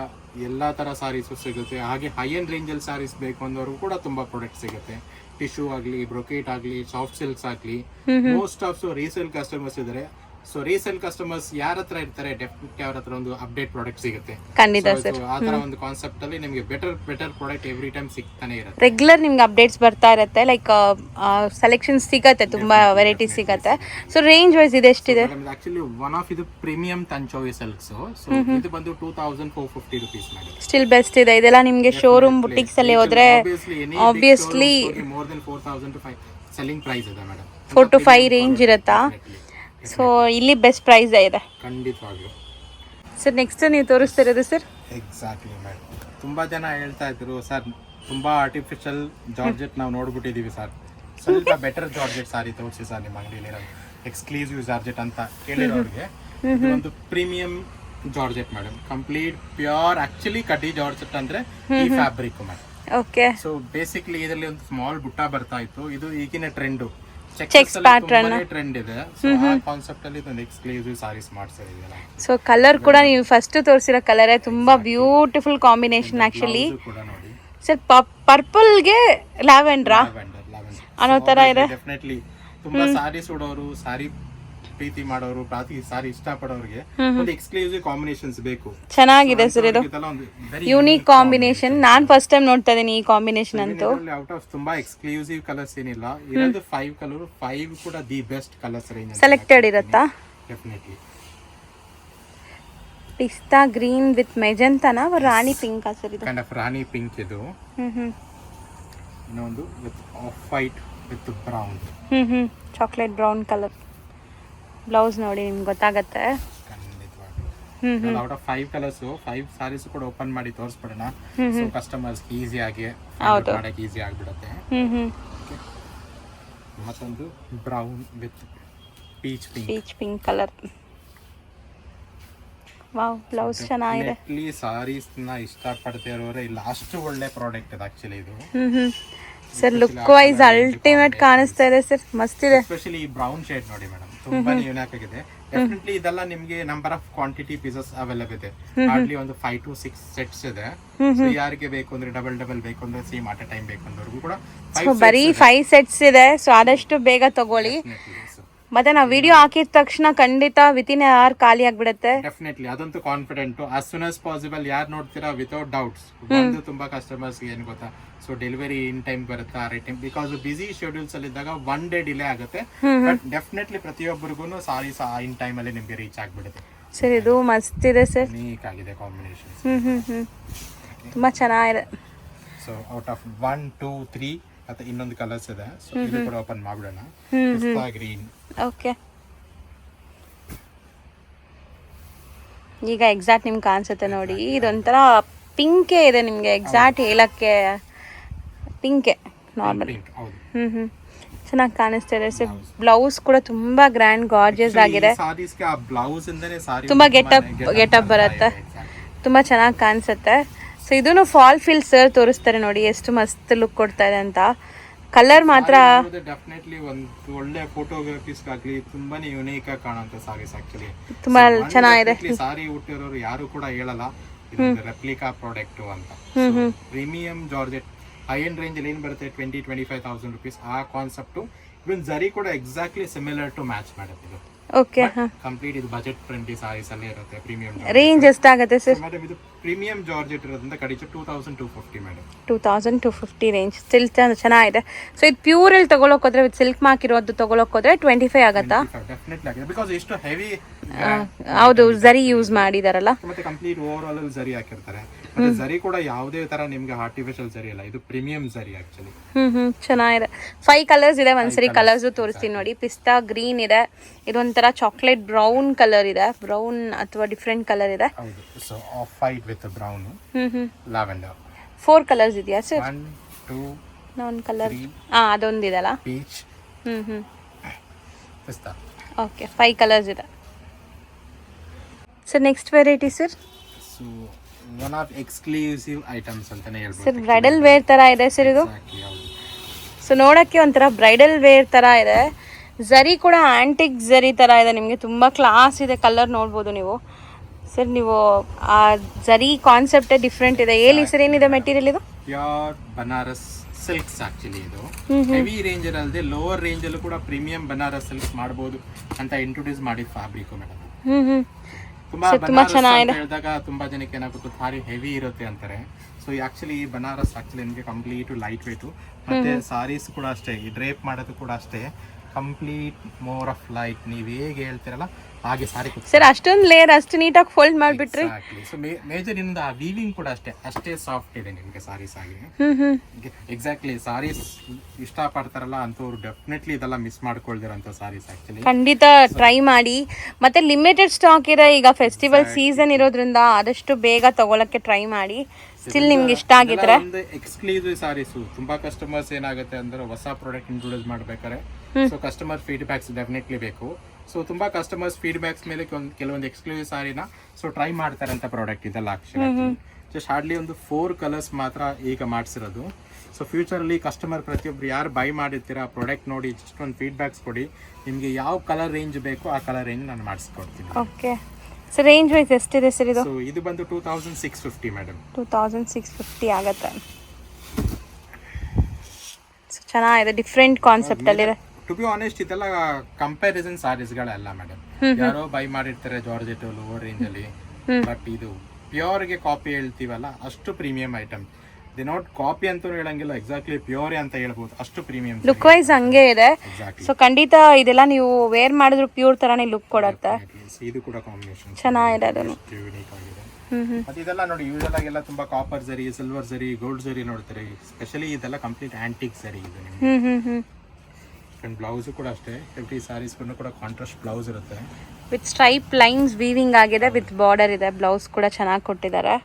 ಎಲ್ಲಾ ತರ ಸಾರೀಸ್ ಸಿಗುತ್ತೆ. ಹಾಗೆ ಹೈ ಎಂಡ್ ರೇಂಜ್ ಅಲ್ಲಿ ಸಾರೀಸ್ ಬೇಕು ಅಂದವರು ಕೂಡ ತುಂಬಾ ಪ್ರಾಡಕ್ಟ್ ಸಿಗುತ್ತೆ. ಟಿಶ್ಯೂ ಆಗ್ಲಿ, ಬ್ರೊಕೇಟ್ ಆಗ್ಲಿ, ಸಾಫ್ಟ್ ಸಿಲ್ಕ್ಸ್ ಆಗ್ಲಿ, ಮೋಸ್ಟ್ ಆಫ್ ರೀಸೇಲ್ ಕಸ್ಟಮರ್ಸ್ ಇದಾರೆ. ಸೊ ರೀಸೇಲ್ ಕಸ್ಟಮರ್ಸ್ ಯಾರ ಹತ್ರ ಇರ್ತಾರೆ, ಡೆಫಿನೆಟ್ಲಿ ಅವ್ರ ಹತ್ರ ಒಂದು ಅಪ್ಡೇಟ್ ಪ್ರಾಡಕ್ಟ್ ಸಿಗುತ್ತೆ. ಖಂಡಿತ ಸರ್, ಆ ತರ ಒಂದು ಕಾನ್ಸೆಪ್ಟ್ ಅಲ್ಲಿ ನಿಮಗೆ ಬೆಟರ್ ಪ್ರಾಡಕ್ಟ್ ಎವ್ರಿ ಟೈಮ್ ಸಿಗ್ತಾನೆ ಇರುತ್ತೆ. ರೆಗ್ಯುಲರ್ ನಿಮ್ಗೆ ಅಪ್ಡೇಟ್ಸ್ ಬರ್ತಾ ಇರುತ್ತೆ, ಲೈಕ್ ಸೆಲೆಕ್ಷನ್ ಸಿಗತ್ತೆ, ತುಂಬಾ ವೆರೈಟೀಸ್ ಸಿಗತ್ತೆ. ಸೊ ರೇಂಜ್ ವೈಸ್ ಇದೆ ಎಷ್ಟಿದೆ? ಆಕ್ಚುಲಿ ಒನ್ ಆಫ್ ಇದು ಪ್ರೀಮಿಯಂ ತಂಚೋಯಿ ಸಿಲ್ಕ್ಸ್. ಸೊ ಇದು ಬಂದು 2450 ರೂಪೀಸ್ ಮೇಡಮ್. ಸ್ಟಿಲ್ ಬೆಸ್ಟ್ ಇದೆ. ಇದೆಲ್ಲ ನಿಮ್ಗೆ ಶೋರೂಮ್ ಬುಟಿಕ್ಸ್ ಅಲ್ಲಿ ಹೋದ್ರೆ obviously more then 4000 to 5 selling price ಇದೆ ಮೇಡಮ್. 4 to 5 ರೇಂಜ್ ಇರುತ್ತಾ? ಸೊ ಇಲ್ಲಿ ಬೆಸ್ಟ್ ಪ್ರೈಸ್ ಇದೆ ಖಂಡಿತವಾಗ್ಲೂ. ಸರ್ ನೆಕ್ಸ್ಟ್ ನೀವು ತೋರಿಸ್ತಿರೋದು ಸರ್? Exactly madam. ತುಂಬಾ ಜನ ಹೇಳ್ತಾ ಇದ್ರು ಸರ್ ತುಂಬಾ ಆರ್ಟಿಫಿಷಿಯಲ್ ಜಾರ್ಜೆಟ್ ನಾವು ನೋಡ್ಬಿಟ್ಟಿದೀವಿ ಸರ್, ಸ್ವಲ್ಪ ಬೆಟರ್ ಜಾರ್ಜೆಟ್ ಸಾರಿ ತೋರಿಸಿ ಸರ್ ನಿಮ್ಮ ಅಂಗಡಿಯಲ್ಲಿ, ಎಕ್ಸ್ಕ್ಲೂಸಿವ್ ಜಾರ್ಜೆಟ್ ಅಂತ ಕೇಳಿರೋರಿಗೆ. ಇದು ಒಂದು premium georgette madam, complete pure actually ಕಡ್ಡಿ ಜಾರ್ಜೆಟ್ ಅಂದ್ರೆ ಈ fabric madam. Okay, so basically ಇದರಲ್ಲಿ ಒಂದು ಸ್ಮಾಲ್ ಬುಟ್ಟ ಬರ್ತಾ ಇತ್ತು. ಇದು ಈಗಿನ ಟ್ರೆಂಡ್, ಚೆಕ್ಸ್ ಪ್ಯಾಟರ್ನ್ ಟ್ರೆಂಡ್ ಇದೆ. ಸೊ ಆ ಕಾನ್ಸೆಪ್ಟ್ ಅಲ್ಲಿ ಒಂದು ಎಕ್ಸ್ಕ್ಲೂಸಿವ್ ಸಾರೀಸ್ ಮಾಡ್ಸಿದ್ದೀವಿ. ಸೊ ಕಲರ್ ಕೂಡ ನೀವು ಫಸ್ಟ್ ತೋರಿಸಿರೋ ಕಲರೇ ತುಂಬಾ ಬ್ಯೂಟಿಫುಲ್ ಕಾಂಬಿನೇಷನ್ ಆಕ್ಚುಲಿ. ಸರ್ ಪರ್ಪಲ್ಗೆ ಲ್ಯಾವೆಂಡ್ರಾ ಅನ್ನೋ ತರ ಇದೆ. ಡೆಫಿನೆಟ್ಲಿ ತುಂಬಾ ಸಾರೀಸ್ ಉಡೋರು, ಸಾರಿ ಪ್ರೀತಿ ಮಾಡೋರು, ಸಾರಿ ಇಷ್ಟಪಡೋರಿಗೆ ಒಂದು ಎಕ್ಸ್ಕ್ಲೂಸಿವ್ ಕಾಂಬಿನೇಷನ್ಸ್ ಬೇಕು. ಚೆನ್ನಾಗಿದೆ ಸರ್ ಇದು, ಯೂನಿಕ್ ಕಾಂಬಿನೇಷನ್. ನಾನ್ ಫಸ್ಟ್ ಟೈಮ್ ನೋಡ್ತಾ ಇದೀನಿ ಈ ಕಾಂಬಿನೇಷನ್ ಅಂತೂ. ಔಟ್ ಆಫ್ ತುಂಬಾ ಎಕ್ಸ್ಕ್ಲೂಸಿವ್ ಕಲರ್ಸ್ ಏನಿಲ್ಲ, ಇರೋದು 5 ಕಲರ್, 5 ಕೂಡ the best colours range selected ಇರುತ್ತಾ? ಡೆಫಿನೆಟ್ಲಿ. ಪಿಸ್ತಾ ಗ್ರೀನ್ ವಿತ್ ಮೆಜೆಂಟಾನಾ ರಾಣಿ ಪಿಂಕ್ ಸರ್ ಇದು? ಕೈಂಡ್ ಆಫ್ ರಾಣಿ ಪಿಂಕ್ ಇದು. ಇನ್ನೊಂದು with of white with brown. Chocolate brown colour blouse ನೋಡಿ ನಿಮ್ಗೆ ಗೊತ್ತಾಗತ್ತೆ. ಖಂಡಿತವಾಗಿ ಔಟ್ ಆಫ್ 5 ಕಲರ್ಸ್ 5 ಸಾರೀಸ್ ಕೂಡ ಓಪನ್ ಮಾಡಿ ತೋರಿಸ್ಬಿಡೋಣ. ಸೊ ಕಸ್ಟಮರ್ಸ್ ಈಸಿಯಾಗಿ ಮಾಡಕ್ಕೆ ಈಸಿ ಆಗ್ಬಿಡುತ್ತೆ. ಮತ್ತೊಂದು brown with peach pink colour. Wow, blouse ಚೆನ್ನಾಗಿದೆ. ಸಾರೀಸ್ ನ ಇಷ್ಟಪಡ್ತಾ ಇರೋರೆ ಇಲ್ಲ, ಅಷ್ಟು ಒಳ್ಳೆ ಪ್ರಾಡಕ್ಟ್ ಇದೆ ಆಕ್ಚುಲಿ ಇದು. ಸರ್ ಲುಕ್ ವೈಸ್ ಅಲ್ಟಿಮೇಟ್ ಕಾಣಿಸ್ತಾ ಇದೆ ಸರ್, ಮಸ್ತ್ ಇದೆ. ಎಸ್ಪೆಷಲಿ ಈ ಬ್ರೌನ್ ಶೇಡ್ ನೋಡಿ ಮೇಡಮ್, ತುಂಬಾನೇ ಯೂನಿಕ್ ಆಗಿದೆ. ಡೆಫಿನೆಟ್ಲಿ ಇದೆಲ್ಲ ನಿಮ್ಗೆ number of quantity pieces available ಇದೆ. ಹಾರ್ಡ್ಲಿ ಒಂದು 5 to 6 ಸೆಟ್ಸ್ ಇದೆ. ಸೊ ಯಾರಿಗೆ ಬೇಕು ಅಂದ್ರೆ ಡಬಲ್ ಬೇಕು ಅಂದ್ರೆ ಸೇಮ್ ಅಟ್ ಎ ಟೈಮ್ ಬೇಕು ಅಂದವ್ರಿಗೂ ಕೂಡ ಬರೀ 5 ಸೆಟ್ಸ್ ಇದೆ. ಸೊ ಆದಷ್ಟು ಬೇಗ ತಗೊಳ್ಳಿ. ಮತ್ತೆ ನಾವು ವಿಡಿಯೋ ಹಾಕಿದ ತಕ್ಷಣ ಖಂಡಿತ ವಿತಿನ್ ಅವರ್ ಖಾಲಿ ಆಗ್ಬಿಡುತ್ತೆ. ಡೆಫಿನೆಟ್ಲಿ ಅದಂತೂ confident. As soon as possible ಯಾರು ನೋಡ್ತೀರಾ ವಿತೌಟ್ ಡೌಟ್ಸ್. ಒಂದು ತುಂಬಾ ಕಸ್ಟಮರ್ಸ್ ಏನ್ ಗೊತ್ತಾ, ಸೊ ಡೆಲಿವರಿ ಇನ್ ಟೈಮ್ ಬರುತ್ತಾ right time, because busy schedules ಅಲ್ಲಿ ಇದ್ದಾಗ 1 day ಡಿಲೇ ಆಗುತ್ತೆ. ಬಟ್ ಡೆಫಿನೆಟ್ಲಿ ಪ್ರತಿಯೊಬ್ಬರಿಗೂ ಸಾರೀಸ್ ಇನ್ ಟೈಮ್ ಅಲ್ಲಿ ನಿಮ್ಗೆ ರೀಚ್ ಆಗ್ಬಿಡುತ್ತೆ. ಸರ್ ಇದು ಮಸ್ತ್ ಇದೆ ಸರ್, ಯೂನಿಕ್ ಆಗಿದೆ ಕಾಂಬಿನೇಷನ್, ತುಂಬಾ ಚೆನ್ನಾಗಿದೆ. ಸೊ ಔಟ್ ಆಫ್ 1 2 3 ಮತ್ತೆ ಇನ್ನೊಂದು ಕಲರ್ಸ್ ಇದೆ. ಸೊ ಇದು ಕೂಡ ಓಪನ್ ಮಾಡ್ಬಿಡೋಣ. ಪಿಸ್ತಾ ಗ್ರೀನ್. ಓಕೆ, ಈಗ ಎಕ್ಸಾಕ್ಟ್ ನಿಮ್ಗೆ ಕಾಣಿಸುತ್ತೆ ನೋಡಿ. ಇದೊಂಥರ ಪಿಂಕೇ ಇದೆ, ನಿಮ್ಗೆ ಎಕ್ಸಾಕ್ಟ್ ಹೇಳಕ್ಕೆ ಪಿಂಕೆ ನಾರ್ಮಲ್. ಚೆನ್ನಾಗಿ ಕಾಣಿಸ್ತಾ ಇದೆ ಸರ್. ಬ್ಲೌಸ್ ಕೂಡ ತುಂಬಾ ಗ್ರ್ಯಾಂಡ್ ಗಾರ್ಜಿಯಸ್ ಆಗಿದೆ. ಸಾರೀಸ್ಗೆ ಆ ಬ್ಲೌಸ್ ಇಂದನೇ ಸಾರಿ ತುಂಬಾ ಗೆಟಪ್ ಬರುತ್ತೆ, ತುಂಬಾ ಚೆನ್ನಾಗಿ ಕಾಣಿಸುತ್ತೆ. ಸೊ ಇದನ್ನು ಫಾಲ್ ಫಿಲ್ ಸರ್ ತೋರಿಸ್ತಾರೆ ನೋಡಿ, ಎಷ್ಟು ಮಸ್ತ್ ಲುಕ್ ಕೊಡ್ತಾ ಇದೆ ಅಂತ. ಕಲರ್ ಮಾತ್ರ ಡೆಫಿನೆಟ್ಲಿ ಒಂದು ಒಳ್ಳೆ ಫೋಟೋಗ್ರಫೀಸ್ ಆಗ್ಲಿ ತುಂಬಾನೇ ಯುನೀಕ್ ಆಗಿ ಕಾಣುವಂತ ಸಾರೀಸ್. ಆಕ್ಚುಲಿ ತುಂಬಾ ಚೆನ್ನಾಗಿದೆ. ಸಾರಿ ಹುಟ್ಟಿರೋರು ಯಾರು ಕೂಡ ಹೇಳಲ್ಲ ರೆಪ್ಲಿಕಾ ಪ್ರಾಡಕ್ಟ್ ಅಂತ. Premium georgette high end range ಅಲ್ಲಿ ಏನ್ ಬರುತ್ತೆ 20-25,000 rupees ಆ ಕಾನ್ಸೆಪ್ಟ್. ಇವನ್ ಜರಿ ಕೂಡ ಎಕ್ಸಾಕ್ಟ್ಲಿ ಸಿಮಿಲರ್ ಟು ಮ್ಯಾಚ್ ಮಾಡುತ್ತೆ ಇದು. ಓಕೆ, ಕಂಪ್ಲೀಟ್ ಇದು ಬಜೆಟ್ ಫ್ರೆಂಡ್ಲಿ ಸಾರೀಸ್ ಅಲ್ಲೇ ಇರುತ್ತೆ. ಪ್ರೀಮಿಯಂ ರೇಂಜ್ ಎಷ್ಟಾಗುತ್ತೆ ಸರ್? ಮೇಡಮ್ ಇದು ಪ್ರೀಮಿಯಂ ಜಾರ್ಜೆಟ್ ಇರೋದ್ರಿಂದ ಕಡಿಮೆ 2250 ಮೇಡಮ್. 2250 ರೇಂಜ್. ಸ್ಟಿಲ್ ಚೆನ್ನಾಗಿದೆ. ಸೊ ಇದು ಪ್ಯೂರ್ ಅಲ್ಲಿ ತಗೊಳಕ್ ಹೋದ್ರೆ ವಿತ್ ಸಿಲ್ಕ್ ಮಾರ್ಕ್ ಇರೋದು ತಗೊಳಕ್ ಹೋದ್ರೆ 25 ಆಗತ್ತಾ? ಡೆಫಿನೆಟ್ಲಿ ಆಗಿದೆ, ಬಿಕಾಸ್ ಎಷ್ಟು ಹೆವಿ. ಹೌದು, ಜರಿ ಯೂಸ್ ಮಾಡಿದಾರಲ್ಲ. ಮತ್ತೆ ಕಂಪ್ಲೀಟ್ ಓವರ್ ಆಲ್ ಜರಿ ಹಾಕಿರ್ತಾರೆ. ಮತ್ತೆ ಜರಿ ಕೂಡ ಯಾವುದೇ ತರ ನಿಮ್ಗೆ ಆರ್ಟಿಫಿಷಿಯಲ್ ಜರಿ ಇಲ್ಲ, ಇದು ಪ್ರೀಮಿಯಂ ಜರಿ ಆಕ್ಚುಲಿ. ಚೆನ್ನಾಗಿದೆ. 5 ಕಲರ್ಸ್ ಇದೆ. ಒಂದ್ಸರಿ ಕಲರ್ಸ್ ತೋರಿಸ್ತೀನಿ ನೋಡಿ. ಪಿಸ್ತಾ ಗ್ರೀನ್ ಇದೆ, ಇದೊಂಥರ ಚಾಕ್ಲೇಟ್ ಬ್ರೌನ್ ಕಲರ್ ಇದೆ, ಬ್ರೌನ್ ಅಥವಾ ಡಿಫ್ರೆಂಟ್ ಕಲರ್ ಇದೆ. ಹೌದು, so of white with brown, lavender. 4 colours ಇದೆಯಾ ಸರ್? 1 2 ಒಂದು ಕಲರ್ ಅದೊಂದಿದೆಲ್ಲ, ಪೀಚ್, ಪಿಸ್ತಾ. ಓಕೆ, 5 ಕಲರ್ಸ್ ಇದೆ sir. Next variety sir? So one of exclusive items ಅಂತಾನೆ ಹೇಳ್ಬೋದು ಸರ್. ಬ್ರೈಡಲ್ ವೇರ್ ತರ ಇದೆ ಸರ್ ಇದು. ಸೊ ನೋಡಕ್ಕೆ ಒಂಥರ ಬ್ರೈಡಲ್ ವೇರ್ ತರ ಇದೆ. ಜರಿ ಕೂಡ ಆಂಟಿಕ್ ಜರಿ ತರ ಇದೆ, ನಿಮಗೆ ತುಂಬಾ ಕ್ಲಾಸ್ ಇದೆ. ಕಲರ್ ನೋಡ್ಬೋದು ನೀವು ಸರ್. ನೀವು ಆ ಜರಿ ಕಾನ್ಸೆಪ್ಟೇ ಡಿಫ್ರೆಂಟ್ ಇದೆ. ಹೇಳಿ ಸರ್, ಏನಿದೆ ಮೆಟೀರಿಯಲ್ ಇದು? Pure Banaras silks actually. ಇದು ಹೆವಿ ರೇಂಜ್ ಅಲ್ಲದೆ ಲೋವರ್ ರೇಂಜ್ ಅಲ್ಲೂ ಕೂಡ ಪ್ರೀಮಿಯಂ ಬನಾರಸ್ ಸಿಲ್ಕ್ಸ್ ಮಾಡಬಹುದು ಅಂತ ಇಂಟ್ರೊಡ್ಯೂಸ್ ಮಾಡಿದ ಫ್ಯಾಬ್ರಿಕ್ ಮೇಡಮ್. ತುಂಬಾ ಬನಾರಸ್ ಅಂತ ಹೇಳಿದಾಗ ತುಂಬಾ ಜನಕ್ಕೆ ಏನಾಗುತ್ತೆ ಭಾರಿ ಹೆವಿ ಇರುತ್ತೆ ಅಂತಾರೆ. ಸೊ ಆಕ್ಚುಲಿ ಈ ಬನಾರಸ್ ಆಕ್ಚುಲಿ ನಿಮಗೆ ಕಂಪ್ಲೀಟ್ ಲೈಟ್ ವೇಟ್. ಮತ್ತೆ ಸಾರೀಸ್ ಕೂಡ ಅಷ್ಟೇ, ಈ ಡ್ರೇಪ್ ಮಾಡೋದು ಕೂಡ ಅಷ್ಟೇ ಕಂಪ್ಲೀಟ್ ಮೋರ್ ಆಫ್ ಲೈಟ್. ನೀವು ಹೇಗೆ ಹೇಳ್ತಿರಲ್ಲ ಹಾಗೆ ಸಾರಿ ಸರ್. ಅಷ್ಟೊಂದು ಲೇಯರ್ ಅಷ್ಟು ನೀಟಾಗಿ ಫೋಲ್ಡ್ ಮಾಡಿಬಿಟ್ರಿ. ಸೊ ಮೇಜರ್ ಇಂದ ಆ ವೀವಿಂಗ್ ಕೂಡ ಅಷ್ಟೇ ಸಾಫ್ಟ್ ಇದೆ ನಿಮಗೆ ಸಾರೀಸ್ ಆಗಿ. ಎಕ್ಸಾಕ್ಟ್ಲಿ ಸಾರೀಸ್ ಇಷ್ಟ ಪಡ್ತಾರಲ್ಲ ಅಂತವ್ರು ಡೆಫಿನೆಟ್ಲಿ ಇದೆಲ್ಲ ಮಿಸ್ ಮಾಡ್ಕೊಳ್ದಿರಂತ ಸಾರೀಸ್ ಆಕ್ಚುಲಿ. ಖಂಡಿತ ಟ್ರೈ ಮಾಡಿ. ಮತ್ತೆ ಲಿಮಿಟೆಡ್ ಸ್ಟಾಕ್ ಇದೆ ಈಗ, ಫೆಸ್ಟಿವಲ್ ಸೀಸನ್ ಇರೋದ್ರಿಂದ ಆದಷ್ಟು ಬೇಗ ತಗೊಳಕ್ಕೆ ಟ್ರೈ ಮಾಡಿ. ಸ್ಟಿಲ್ ನಿಮ್ಗೆ ಇಷ್ಟ ಆಗಿದ್ರೆ ಒಂದು ಎಕ್ಸ್ಕ್ಲೂಸಿವ್ ಸಾರೀಸ್. ತುಂಬಾ ಕಸ್ಟಮರ್ಸ್ ಏನಾಗುತ್ತೆ ಅಂದ್ರೆ ಹೊಸ ಪ್ರಾಡಕ್ಟ್ ಇಂಟ್ರೊಡ್ಯೂಸ್ ಮಾಡ್ಬೇಕಾದ್ರೆ ಸೊ ಕಸ್ಟಮರ್ ಫೀಡ್ಬ್ಯಾಕ್ಸ್ ಡೆಫಿನೆಟ್ಲಿ ಬೇಕು. ಸೊ ತುಂಬಾ ಕಸ್ಟಮರ್ಸ್ ಫೀಡ್ಬ್ಯಾಕ್ಸ್ ಮೇಲೆ ಕೆಲವೊಂದು ಎಕ್ಸ್ಕ್ಲೂಸಿವ್ ಸಾರಿನ ಸೊ ಟ್ರೈ ಮಾಡ್ತಾರೆ ಅಂತ ಪ್ರಾಡಕ್ಟ್ ಇದೆಲ್ಲ. ಜಸ್ಟ್ ಹಾರ್ಡ್ಲಿ ಒಂದು 4 ಕಲರ್ಸ್ ಮಾತ್ರ ಈಗ ಮಾಡಿಸಿರೋದು. ಸೊ ಫ್ಯೂಚರ್ ಅಲ್ಲಿ ಕಸ್ಟಮರ್ ಪ್ರತಿಯೊಬ್ರು ಯಾರು ಬೈ ಮಾಡಿರ್ತೀರ ಆ ಪ್ರಾಡಕ್ಟ್ ನೋಡಿ ಜಸ್ಟ್ ಒಂದು ಫೀಡ್ಬ್ಯಾಕ್ಸ್ ಕೊಡಿ. ನಿಮ್ಗೆ ಯಾವ ಕಲರ್ ರೇಂಜ್ ಬೇಕು ಆ ಕಲರ್ ರೇಂಜ್ ನಾನು ಮಾಡಿಸ್ಕೊಡ್ತೀನಿ. Okay sir. ರೇಂಜ್ ವೈಸ್ ಎಷ್ಟಿದೆ ಸರ್ ಇದು? ಸೊ ಇದು ಬಂದು 2650 ಮೇಡಮ್. 2650 ಆಗತ್ತೆ. ಚೆನ್ನಾಗಿದೆ, ಡಿಫ್ರೆಂಟ್ ಕಾನ್ಸೆಪ್ಟ್ ಅಲ್ಲಿ ಇದೆ. ಟು ಬಿ ಆನೆಸ್ಟ್ ಇದೆಲ್ಲ ಕಂಪ್ಯಾರಿಸನ್ ಸಾರೀಸ್ಗಳೆಲ್ಲ ಮೇಡಮ್. ಯಾರೋ ಬೈ ಮಾಡಿರ್ತಾರೆ ಜಾರ್ಜೆಟ್ ಲೋವರ್ ರೇಂಜ್ ಅಲ್ಲಿ, ಬಟ್ ಇದು ಪ್ಯೂರ್ ಗೆ ಕಾಪಿ ಹೇಳ್ತೀವಲ್ಲ ಅಷ್ಟು premium item. The not copy ಅಂತ ಹೇಳಂಗಿಲ್ಲ, ಎಕ್ಸಾಕ್ಟ್ಲಿ ಪ್ಯೂರ್ ಅಂತ ಹೇಳ್ಬೋದು, ಅಷ್ಟು ಪ್ರೀಮಿಯಂ. ಲುಕ್ ವೈಸ್ ಹಂಗೆ ಇದೆ. ಸೊ ಖಂಡಿತ ಇದೆಲ್ಲ ನೀವು ವೇರ್ ಮಾಡಿದ್ರು ಪ್ಯೂರ್ ತರಾನೇ ಲುಕ್ ಕೊಡುತ್ತೆ. ಇದು ಕೂಡ ಕಾಂಬಿನೇಷನ್ ಚೆನ್ನಾಗಿದೆ, ಅದನ್ನು ಯೂನಿಕ್ ಆಗಿದೆ. ಮತ್ತೆ ಇದೆಲ್ಲ ನೋಡಿ ಯೂಶಲ್ ಆಗೆಲ್ಲ ತುಂಬಾ ಕಾಪರ್ ಜರಿ, ಸಿಲ್ವರ್ ಜರಿ, ಗೋಲ್ಡ್ ಜರಿ ನೋಡ್ತಾರೆ. ಸ್ಪೆಷಲಿ ಇದೆಲ್ಲ ಕಂಪ್ಲೀಟ್ ಆಂಟಿಕ್ ಜರಿ ಇದು ನಿಮ್ಗೆ. ಅಂಡ್ ಬ್ಲೌಸ್ ಕೂಡ ಅಷ್ಟೇ, ಎವ್ರಿ ಸಾರೀಸ್ ಕೂಡ ಕಾಂಟ್ರಾಸ್ಟ್ ಬ್ಲೌಸ್ ಇರುತ್ತೆ. ವಿತ್ ಸ್ಟ್ರೈಪ್ ಲೈನ್ಸ್ ವೀವಿಂಗ್ ಆಗಿದೆ, ವಿತ್ ಬಾರ್ಡರ್ ಇದೆ. ಬ್ಲೌಸ್ ಕೂಡ ಚೆನ್ನಾಗಿ ಕೊಟ್ಟಿದ್ದಾರೆ.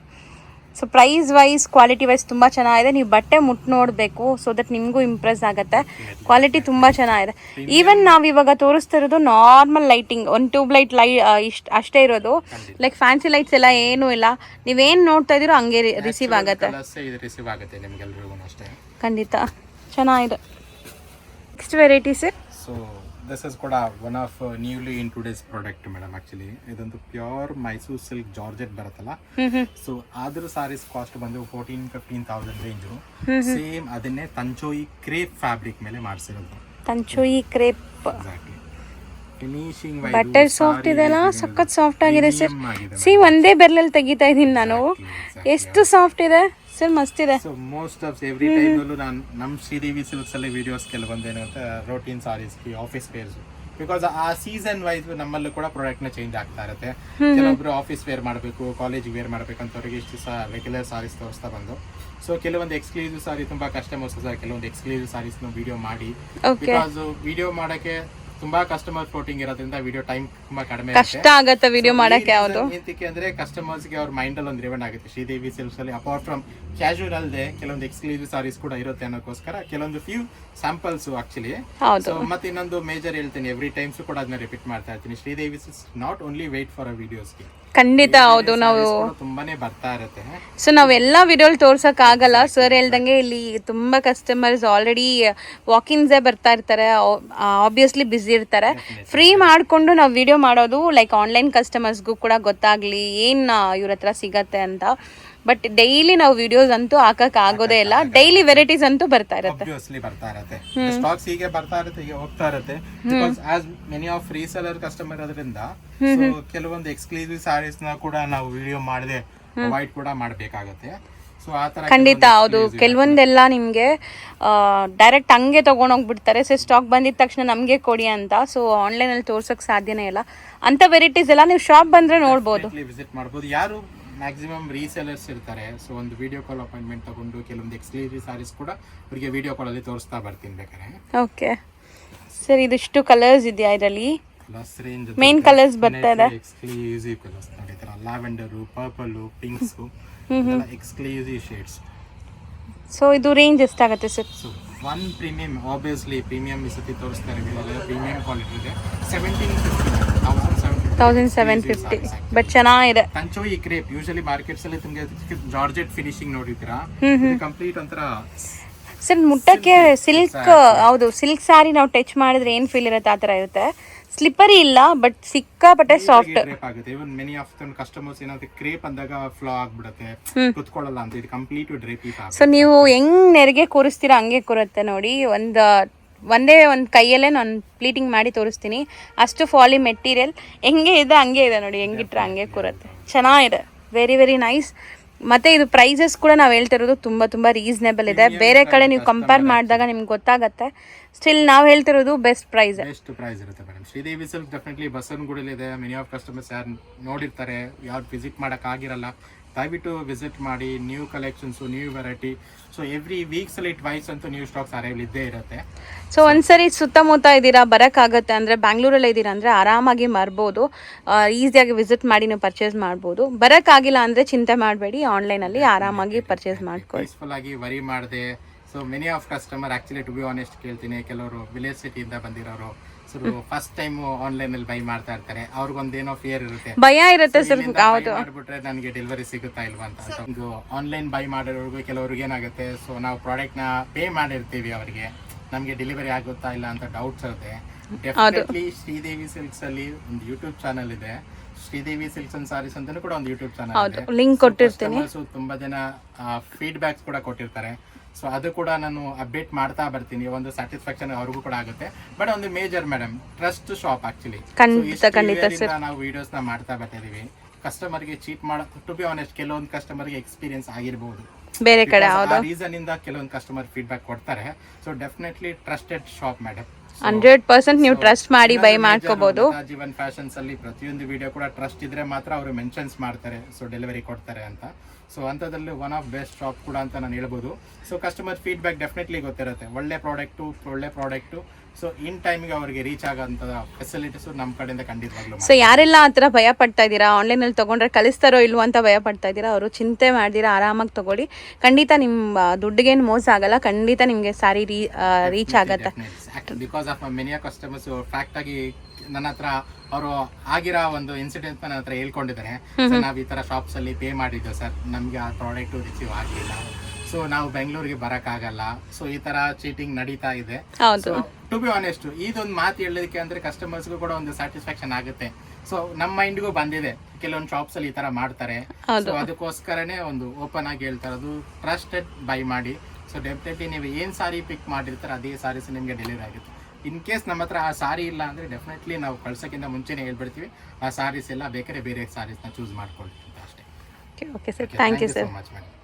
So price wise, quality wise ತುಂಬ ಚೆನ್ನಾಗಿದೆ. ನೀವು ಬಟ್ಟೆ ಮುಟ್ಟು ನೋಡಬೇಕು, ಸೊ ದಟ್ ನಿಮಗೂ ಇಂಪ್ರೆಸ್ ಆಗುತ್ತೆ. ಕ್ವಾಲಿಟಿ ತುಂಬ ಚೆನ್ನಾಗಿದೆ. ಈವನ್ ನಾವು ಇವಾಗ ತೋರಿಸ್ತಿರೋದು ನಾರ್ಮಲ್ ಲೈಟಿಂಗ್, ಒಂದು ಟ್ಯೂಬ್ ಲೈಟ್ ಅಷ್ಟೇ ಇರೋದು. ಲೈಕ್ ಫ್ಯಾನ್ಸಿ ಲೈಟ್ಸ್ ಎಲ್ಲ ಏನೂ ಇಲ್ಲ. ನೀವೇನು ನೋಡ್ತಾ ಇದ್ದೀರೋ ಹಂಗೆ ರಿಸೀವ್ ಆಗುತ್ತೆ. ರಿಸೀವ್ ಆಗುತ್ತೆ ನಿಮ್ಗೆಲ್ರಿಗೂ ಅಷ್ಟೇ. ಖಂಡಿತ ಚೆನ್ನಾಗಿದೆ. Next varieties. So this is ಕೂಡ one of newly introduce product madam. Actually ಇದೊಂದು ಪ್ಯೂರ್ ಮೈಸೂರ್ ಸಿಲ್ಕ್ ಜಾರ್ಜೆಟ್ ಬರುತ್ತಲ್ಲ, ಸೊ ಅದ್ರ ಸಾರೀಸ್ ಕಾಸ್ಟ್ ಬಂದು 14,000-15,000 ರೇಂಜು. ಸೇಮ್ ಅದನ್ನೇ ತಂಚೋಯಿ ಕ್ರೇಪ್ ಫ್ಯಾಬ್ರಿಕ್ ಮೇಲೆ ಮಾಡಿಸಿರೋದು. ತಂಚೋಯಿ ಕ್ರೇಪ್ ಎಕ್ಸಾಕ್ಟ್ಲಿ. ಫಿನಿಶಿಂಗ್ ಬಟ್ಟೆ ಸಾಫ್ಟ್ ಇದೆಲ್ಲ, ಸಖತ್ ಸಾಫ್ಟ್ ಆಗಿದೆ ಸರ್. ಸಿ ಒಂದೇ ಬೆರಳಲ್ಲಿ ತೆಗಿತಾ ಇದ್ದೀನಿ ನಾನು. ಎಷ್ಟು ಸಾಫ್ಟ್ ಇದೆ ಸರ್, ಮಸ್ತ್ ಇದೆ. So most of every time ನಾನು ನಮ್ಮ ಶ್ರೀದೇವಿ ಸಿಲ್ಕ್ಸ್ ಅಲ್ಲಿ ವಿಡಿಯೋಸ್ ಕೆಲವೊಂದೇನು ಅಂತ routine saris, office wears, because ಆ ಸೀಸನ್ ವೈಸ್ ನಮ್ಮಲ್ಲೂ ಕೂಡ ಪ್ರಾಡಕ್ಟ್ ನ ಚೇಂಜ್ ಆಗ್ತಾ ಇರುತ್ತೆ. ಕೆಲವೊಬ್ರು ಆಫೀಸ್ ವೇರ್ ಮಾಡಬೇಕು, ಕಾಲೇಜ್ ವೇರ್ ಮಾಡ್ಬೇಕಂತವ್ರಿಗೆ ಇಷ್ಟು ರೆಗ್ಯುಲರ್ ಸಾರೀಸ್ ತೋರಿಸ್ತಾ ಬಂದು. ಸೊ ಕೆಲವೊಂದು ಎಕ್ಸ್ಕ್ಲೂಸಿವ್ ಸಾರಿ ತುಂಬಾ ಕಸ್ಟಮರ್ಸ್ ಕೆಲವೊಂದು ಎಕ್ಸ್ಕ್ಲೂಸಿವ್ ಸಾರೀಸ್ ವಿಡಿಯೋ ಮಾಡಿ, ಬಿಕಾಸ್ ವಿಡಿಯೋ ಮಾಡಕ್ಕೆ ತುಂಬಾ ಕಸ್ಟಮರ್ ಫ್ಲೋಟಿಂಗ್ ಇರೋದ್ರಿಂದ ವಿಡಿಯೋ ಟೈಮ್ ತುಂಬಾ ಕಡಿಮೆ ಕಷ್ಟ ಆಗುತ್ತೆ ವಿಡಿಯೋ ಮಾಡಕ್ಕೆ. ಯಾವುದು ಏನಕ್ಕೆ ಅಂದ್ರೆ ಕಸ್ಟಮರ್ಸ್ ಗೆ ಅವ್ರ ಮೈಂಡ್ ಅಲ್ಲಿ ಒಂದು ರಿವೈಂಡ್ ಆಗುತ್ತೆ. ಶ್ರೀದೇವಿ ಸಿಲ್ಕ್ಸ್ ಅಲ್ಲಿ ಅಪಾರ್ಟ್ ಫ್ರಮ್ ಕ್ಯಾಶುವಲ್ ಅಲ್ಲದೆ ಕೆಲವೊಂದು ಎಕ್ಸ್ಕ್ಲೂಸಿವ್ ಸಾರೀಸ್ ಕೂಡ ಇರುತ್ತೆ ಅನ್ನೋಕ್ಕೋಸ್ಕರ ಕೆಲವೊಂದು ಫ್ಯೂ ಸ್ಯಾಂಪಲ್ಸ್ ಆಕ್ಚುಲಿ. ಸೊ ಮತ್ತೆ ಇನ್ನೊಂದು ಮೇಜರ್ ಹೇಳ್ತೀನಿ, ಎವ್ರಿ ಟೈಮ್ಸ್ ಕೂಡ ಅದನ್ನ ರಿಪೀಟ್ ಮಾಡ್ತಾ ಇರ್ತೀನಿ. Sridevi silks not only wait for a ವಿಡಿಯೋಸ್ಗೆ. ಖಂಡಿತ ಹೌದು. ನಾವು ತುಂಬಾನೇ ಬರ್ತಾ ಇರುತ್ತೆ. ಸೊ ನಾವೆಲ್ಲ ವಿಡಿಯೋಲ್ ತೋರ್ಸಕ್ ಆಗಲ್ಲ. ಸರ್ ಹೇಳ್ದಂಗೆ ಇಲ್ಲಿ ತುಂಬಾ ಕಸ್ಟಮರ್ಸ್ ಆಲ್ರೆಡಿ ವಾಕಿನ್ಸೇ ಬರ್ತಾ ಇರ್ತಾರೆ, ಆಬ್ವಿಯಸ್ಲಿ ಬ್ಯುಸಿ ಇರ್ತಾರೆ. ಫ್ರೀ ಮಾಡಿಕೊಂಡು ನಾವು ವಿಡಿಯೋ ಮಾಡೋದು ಲೈಕ್ ಆನ್ಲೈನ್ ಕಸ್ಟಮರ್ಸ್ಗೂ ಕೂಡ ಗೊತ್ತಾಗ್ಲಿ ಏನ್ ಇವ್ರ ಹತ್ರ ಸಿಗತ್ತೆ ಅಂತ. ಬಟ್ ಡೈಲಿ ನಾವು ವಿಡಿಯೋಸ್ ಅಂತೂ ಹಾಕಕ್ ಆಗೋದೇ ಇಲ್ಲ. ಡೈಲಿ ವೆರೈಟೀಸ್ ಅಂತೂ ಬರ್ತಾ ಇರುತ್ತೆ. ಸ್ಟಾಕ್ಸ್ ಹೀಗೆ ಬರ್ತಾ ಇರುತ್ತೆ, ಹೀಗೆ ಹೋಗ್ತಾ ಇರುತ್ತೆ. As many of reseller customer ಅದರಿಂದ ಕೆಲವೊಂದು ಎಕ್ಸ್ಕ್ಲೂಸಿವ್ ಸಾರೀಸ್ ನ ಕೂಡ ನಾವು ವಿಡಿಯೋ ಮಾಡದೆ ಅವಾಯ್ಡ್ ಕೂಡ ಮಾಡ್ಬೇಕಾಗತ್ತೆ. ಸೊ ಆ ತರ ಖಂಡಿತ ಹೌದು. ಕೆಲವೊಂದೆಲ್ಲ ನಿಮ್ಗೆ ಡೈರೆಕ್ಟ್ ಹಂಗೆ ತಗೊಂಡೋಗ್ಬಿಡ್ತಾರೆ. ಸೊ ಸ್ಟಾಕ್ ಬಂದಿದ ತಕ್ಷಣ ನಮ್ಗೆ ಕೊಡಿ ಅಂತ. ಸೊ ಆನ್ಲೈನ್ ಅಲ್ಲಿ ತೋರ್ಸಕ್ ಸಾಧ್ಯನೇ ಇಲ್ಲ. ಅಂತ ವೆರೈಟೀಸ್ ಎಲ್ಲ ನೀವು ಶಾಪ್ ಬಂದ್ರೆ ನೋಡ್ಬೋದು, ವಿಸಿಟ್ ಮಾಡ್ಬೋದು. ಯಾರು ಮ್ಯಾಕ್ಸಿಮಮ್ ರೀಸೆಲರ್ಸ್ ಇರ್ತಾರೆ, ಸೊ ಒಂದು ವಿಡಿಯೋ ಕಾಲ್ ಅಪಾಯಿಂಟ್ಮೆಂಟ್ ತಗೊಂಡು ಕೆಲವೊಂದು ಎಕ್ಸ್ಕ್ಲೂಸಿವ್ ಸಾರೀಸ್ ಕೂಡ ಅವರಿಗೆ ವಿಡಿಯೋ ಕಾಲ್ ಅಲ್ಲಿ ತೋರಿಸ್ತಾ ಬರ್ತೀನಿ ಬೇಕಾದ್ರೆ. ಓಕೆ ಸರ್, ಇದಿಷ್ಟು ಕಲರ್ಸ್ ಇದೆಯಾ ಇದರಲ್ಲಿ? ಕಲರ್ಸ್ ರೇಂಜ್ ಮೇನ್ ಕಲರ್ಸ್ ಬರ್ತಾ ಇದೆ. ಎಕ್ಸ್ಕ್ಲೂಸಿವ್ ಕಲರ್ಸ್ ನೋಡಿ, ತರ lavender, purple, pinks, exclusive shades. So ಇದು ರೇಂಜ್ ಎಷ್ಟಾಗುತ್ತೆ sir? So one premium, obviously premium ಈ ಸತಿ ತೋರಿಸ್ತಾ ಇರೋದು ಪ್ರೀಮಿಯಂ ಕ್ವಾಲಿಟಿ ಇದೆ. 1750 ಬಟ್ ಚೆನ್ನಾಗಿದೆ. ತಂಚೋಯಿ ಕ್ರೇಪ್ ಯೂಶಲಿ ಮಾರ್ಕೆಟ್ಸ್ ಅಲ್ಲಿ ನಿಮಗೆ ಜಾರ್ಜೆಟ್ ಫಿನಿಶಿಂಗ್ ನೋಡಿರ್ತೀರಾ, ಕಂಪ್ಲೀಟ್ ಒಂಥರ ಸರ್ ಮುಟ್ಟಕ್ಕೆ ಸಿಲ್ಕ್. ಹೌದು, ಸಿಲ್ಕ್ ಸ್ಯಾರಿ ನಾವು ಟಚ್ ಮಾಡಿದ್ರೆ ಏನ್ ಫೀಲ್ ಇರುತ್ತೆ ಆ ತರ ಇರುತ್ತೆ. ಸ್ಲಿಪ್ಪರಿ ಇಲ್ಲ, ಬಟ್ ಸಿಕ್ಕಾಪಟ್ಟೆ ಸಾಫ್ಟ್ ಆಗುತ್ತೆ. ಇವನ್ ಮೆನಿ ಆಫ್ ದ ಕಸ್ಟಮರ್ಸ್ ಏನಾದ್ರು ಕ್ರೇಪ್ ಅಂದಾಗ ಫ್ಲೋ ಆಗ್ಬಿಡುತ್ತೆ, ಕುತ್ಕೊಳ್ಳಲ್ಲ ಅಂತ. ಇದು ಕಂಪ್ಲೀಟ್ ಡ್ರೇಪಿ. ಸೊ ನೀವು ಹೆಂಗ್ ನೆರಿಗೆ ಕೂರಿಸ್ತೀರಾ ಹಂಗೆ ಕೂರುತ್ತೆ ನೋಡಿ. ಒಂದೇ ಒಂದು ಕೈಯಲ್ಲೇ ನಾನು ಪ್ಲೀಟಿಂಗ್ ಮಾಡಿ ತೋರಿಸ್ತೀನಿ. ಅಷ್ಟು ಫಾಲಿ ಮೆಟೀರಿಯಲ್ ಹೆಂಗೆ ಇದೆ ಹಂಗೆ ಇದೆ ನೋಡಿ, ಹೆಂಗಿಟ್ರೆ ಹಂಗೆ ಕೂರುತ್ತೆ. ಚೆನ್ನಾಗಿದೆ, ವೆರಿ ವೆರಿ ನೈಸ್. ಮತ್ತೆ ಇದು ಪ್ರೈಸಸ್ ಕೂಡ ನಾವು ಹೇಳ್ತಿರೋದು ತುಂಬ ತುಂಬ ರೀಸನೇಬಲ್ ಇದೆ. ಬೇರೆ ಕಡೆ ನೀವು ಕಂಪೇರ್ ಮಾಡಿದಾಗ ನಿಮ್ಗೆ ಗೊತ್ತಾಗತ್ತೆ. ಸ್ಟಿಲ್ ನಾವು ಹೇಳ್ತಿರೋದು ಬೆಸ್ಟ್ ಪ್ರೈಸ್ ಇರುತ್ತೆ ಮೇಡಮ್. ಶ್ರೀದೇವಿ ಸಿಲ್ಕ್ ಡೆಫಿನೆಟ್ಲಿ ಬಸವನಗುಡಿಲಿದೆ. ಮೆನಿ ಆಫ್ ಕಸ್ಟಮರ್ಸ್ ಯಾರು ನೋಡಿರ್ತಾರೆ, ಯಾರು ವಿಸಿಟ್ ಮಾಡಕ್ ಆಗಿರಲ್ಲ, ದಯವಿಟ್ಟು ವಿಸಿಟ್ ಮಾಡಿ. New collections, new variety. So every weeks ಅಲ್ಲಿ ಟ್ವೈಸ್ ಅಂತೂ ನ್ಯೂ ಸ್ಟಾಕ್ಸ್ ಅರೈವಲ್ ಇದ್ದೇ ಇರುತ್ತೆ. ಸೊ ಒಂದ್ಸರಿ ಸುತ್ತಮುತ್ತ ಇದ್ದೀರಾ, ಬರೋಕ್ಕಾಗತ್ತೆ ಅಂದರೆ ಬ್ಯಾಂಗ್ಳೂರಲ್ಲಿ ಇದ್ದೀರಾ ಅಂದರೆ ಆರಾಮಾಗಿ ಮಾರ್ಬೋದು. ಈಸಿಯಾಗಿ ವಿಸಿಟ್ ಮಾಡಿ ನೀವು ಪರ್ಚೇಸ್ ಮಾಡ್ಬೋದು. ಬರೋಕ್ಕಾಗಿಲ್ಲ ಅಂದರೆ ಚಿಂತೆ ಮಾಡಬೇಡಿ, ಆನ್ಲೈನಲ್ಲಿ ಆರಾಮಾಗಿ ಪರ್ಚೇಸ್ ಮಾಡ್ಕೊಳ್ಳಿ. ಪೀಸ್ಫುಲ್ ಆಗಿ ವರಿ ಮಾಡದೆ. So many of customer actually to be honest ಕೇಳ್ತೀನಿ, ಕೆಲವರು ವಿಲೇಜ್ ಸಿಟಿಯಿಂದ ಬಂದಿರೋರು, ಸೊ ಫಸ್ಟ್ ಟೈಮ್ ಆನ್ಲೈನ್ ಅಲ್ಲಿ ಬೈ ಮಾಡ್ತಾ ಇರ್ತಾರೆ. ಅವ್ರಿಗೊಂದೇನೋ ಫಿಯರ್ ಇರುತ್ತೆ, ಭಯ ಇರುತ್ತೆ ಸರ್. ಮಾಡ್ಬಿಟ್ರೆ ನನಗೆ ಡೆಲಿವರಿ ಸಿಗುತ್ತಾ ಇಲ್ವಾ ಅಂತ. ಆನ್ಲೈನ್ ಬೈ ಮಾಡಿರೋರ್ಗು ಕೆಲವ್ರಿಗೆ ಏನಾಗುತ್ತೆ, ಸೊ ನಾವು ಪ್ರಾಡಕ್ಟ್ ನ ಪೇ ಮಾಡಿರ್ತೀವಿ, ಅವರಿಗೆ ನಮ್ಗೆ ಡೆಲಿವರಿ ಆಗುತ್ತಾ ಇಲ್ಲ ಅಂತ ಡೌಟ್ಸ್ ಇರುತ್ತೆ. ಡೆಫಿನೆಟ್ಲಿ ಶ್ರೀದೇವಿ ಸಿಲ್ಕ್ಸ್ ಅಲ್ಲಿ ಒಂದು ಯೂಟ್ಯೂಬ್ ಚಾನಲ್ ಇದೆ, ಶ್ರೀದೇವಿ ಸಿಲ್ಕ್ಸ್ ಅಂಡ್ ಸಾರೀಸ್ ಅಂತಾನು ಕೂಡ ಒಂದು ಯೂಟ್ಯೂಬ್ ಚಾನಲ್ ಇದೆ. ಲಿಂಕ್ ಕೊಟ್ಟಿರ್ತೀನಿ. ತುಂಬಾ ಜನ ಫೀಡ್ಬ್ಯಾಕ್ಸ್ ಕೂಡ ಕೊಟ್ಟಿರ್ತಾರೆ. ಸೊ ಅದು ಕೂಡ ನಾನು ಅಪ್ಡೇಟ್ ಮಾಡ್ತಾ ಬರ್ತೀನಿ. ಒಂದು ಸ್ಯಾಟಿಸ್ಫ್ಯಾಕ್ಷನ್ ಅವ್ರಿಗೂ ಕೂಡ ಆಗುತ್ತೆ. ಬಟ್ ಒಂದು major madam trust shop actually. ನಾವು ವಿಡಿಯೋಸ್ ನ ಮಾಡ್ತಾ ಬರ್ತಾ ಇದೀವಿ. ಕಸ್ಟಮರ್ ಗೆ ಚೀಟ್ ಮಾಡ, ಟು ಬಿ ಆನೆಸ್ಟ್ ಕೆಲವೊಂದು ಕಸ್ಟಮರ್ ಗೆ ಎಕ್ಸ್ಪೀರಿಯನ್ಸ್ ಆಗಿರಬಹುದು ಬೇರೆ ಕಡೆ, ರೀಸನ್ ಇಂದ ಕೆಲವೊಂದು ಕಸ್ಟಮರ್ ಫೀಡ್ಬ್ಯಾಕ್ ಕೊಡ್ತಾರೆ. So definitely trusted shop madam 100% ನೀವು ಟ್ರಸ್ಟ್ ಮಾಡಿ ಬೈ ಮಾಡ್ಕೋಬಹುದು. ಜೀವನ್ ಫ್ಯಾಷನ್ಸ್ ಅಲ್ಲಿ ಪ್ರತಿಯೊಂದು ವಿಡಿಯೋ ಕೂಡ ಟ್ರಸ್ಟ್ ಇದ್ರೆ ಮಾತ್ರ ಅವರು ಮೆನ್ಷನ್ಸ್ ಮಾಡ್ತಾರೆ, ಸೊ ಡೆಲಿವರಿ ಕೊಡ್ತಾರೆ ಅಂತ. ಸೊ ಅಂಥದ್ರಲ್ಲಿ ಒನ್ ಆಫ್ ಬೆಸ್ಟ್ ಶಾಪ್ ಕೂಡ ಅಂತ ನಾನು ಹೇಳ್ಬೋದು. ಸೊ ಕಸ್ಟಮರ್ ಫೀಡ್ಬ್ಯಾಕ್ ಡೆಫಿನೆಟ್ಲಿ ಗೊತ್ತಿರುತ್ತೆ, ಒಳ್ಳೆ ಪ್ರಾಡಕ್ಟು. ಸೊ ಇನ್ ಟೈಮಿಗೆ ಅವರಿಗೆ ರೀಚ್ ಆಗೋಂಥ ಫೆಸಿಲಿಟೀಸ್ ನಮ್ಮ ಕಡೆಯಿಂದ ಖಂಡಿತವಾಗ್ಲೂ. ಸೊ ಯಾರೆಲ್ಲ ಆ ಥರ ಭಯ ಪಡ್ತಾ ಇದ್ದೀರಾ, ಆನ್ಲೈನಲ್ಲಿ ತೊಗೊಂಡ್ರೆ ಕಳಿಸ್ತಾರೋ ಇಲ್ವೋ ಅಂತ ಭಯ ಪಡ್ತಾ ಇದ್ದೀರಾ, ಅವರು ಚಿಂತೆ ಮಾಡ್ದಿರಾ ಆರಾಮಾಗಿ ತೊಗೊಳ್ಳಿ. ಖಂಡಿತ ನಿಮ್ಮ ದುಡ್ಡಿಗೇನು ಮೋಸ ಆಗಲ್ಲ, ಖಂಡಿತ ನಿಮಗೆ ಸಾರಿ ರೀಚ್ ಆಗುತ್ತೆ. Because of many customers fact ಆಗಿ ನನ್ನ ಹತ್ರ ಅವರು ಆಗಿರೋ ಒಂದು ಇನ್ಸಿಡೆಂಟ್ ನನ್ನ ಹತ್ರ ಹೇಳ್ಕೊಂಡಿದ್ದಾರೆ. ನಾವು ಈ ತರ ಶಾಪ್ಸ್ ಅಲ್ಲಿ ಪೇ ಮಾಡಿದ್ವಿ ಸರ್, ನಮ್ಗೆ ಆ ಪ್ರಾಡಕ್ಟ್ ರಿಸೀವ್ ಆಗಲಿಲ್ಲ, ಸೊ ನಾವು ಬೆಂಗಳೂರಿಗೆ ಬರಕ್ಕಾಗಲ್ಲ, ಸೊ ಈ ತರ ಚೀಟಿಂಗ್ ನಡೀತಾ ಇದೆ. ಟು ಬಿ ಆನೆಸ್ಟ್, ಇದೊಂದು ಮಾತು ಹೇಳೋದಕ್ಕೆ ಅಂದ್ರೆ ಕಸ್ಟಮರ್ಸ್ಗೂ ಕೂಡ ಒಂದು ಸ್ಯಾಟಿಸ್ಫ್ಯಾಕ್ಷನ್ ಆಗುತ್ತೆ. ಸೊ ನಮ್ಮ ಮೈಂಡ್ಗೂ ಬಂದಿದೆ ಕೆಲವೊಂದು ಶಾಪ್ಸ್ ಅಲ್ಲಿ ಈ ತರ ಮಾಡ್ತಾರೆ, ಸೊ ಅದಕ್ಕೋಸ್ಕರನೇ ಒಂದು ಓಪನ್ ಆಗಿ ಹೇಳ್ತಾರೆ, ಅದು ಟ್ರಸ್ಟೆಡ್ ಬೈ ಮಾಡಿ. ಸೊ ಡೆಫಿನೆಟ್ಲಿ ನೀವು ಏನ್ ಸಾರಿ ಪಿಕ್ ಮಾಡಿರ್ತಾರೆ ಅದೇ ಸಾರೀಸ್ ನಿಮಗೆ ಡೆಲಿವರಿ ಆಗುತ್ತೆ. ಇನ್ ಕೇಸ್ ನಮ್ಮ ಹತ್ರ ಆ ಸಾರಿ ಇಲ್ಲ ಅಂದ್ರೆ ಡೆಫಿನೆಟ್ಲಿ ನಾವು ಕಳ್ಸೋಕ್ಕಿಂತ ಮುಂಚೆನೇ ಹೇಳ್ಬಿಡ್ತೀವಿ, ಆ ಸಾರೀಸ್ ಎಲ್ಲ ಬೇಕಾದ್ರೆ ಬೇರೆ ಸಾರೀಸ್ನ ಚೂಸ್ ಮಾಡ್ಕೊಳ್ತೀವಿ ಅಂತ ಅಷ್ಟೇ. Okay sir, thank you sir. So much madam.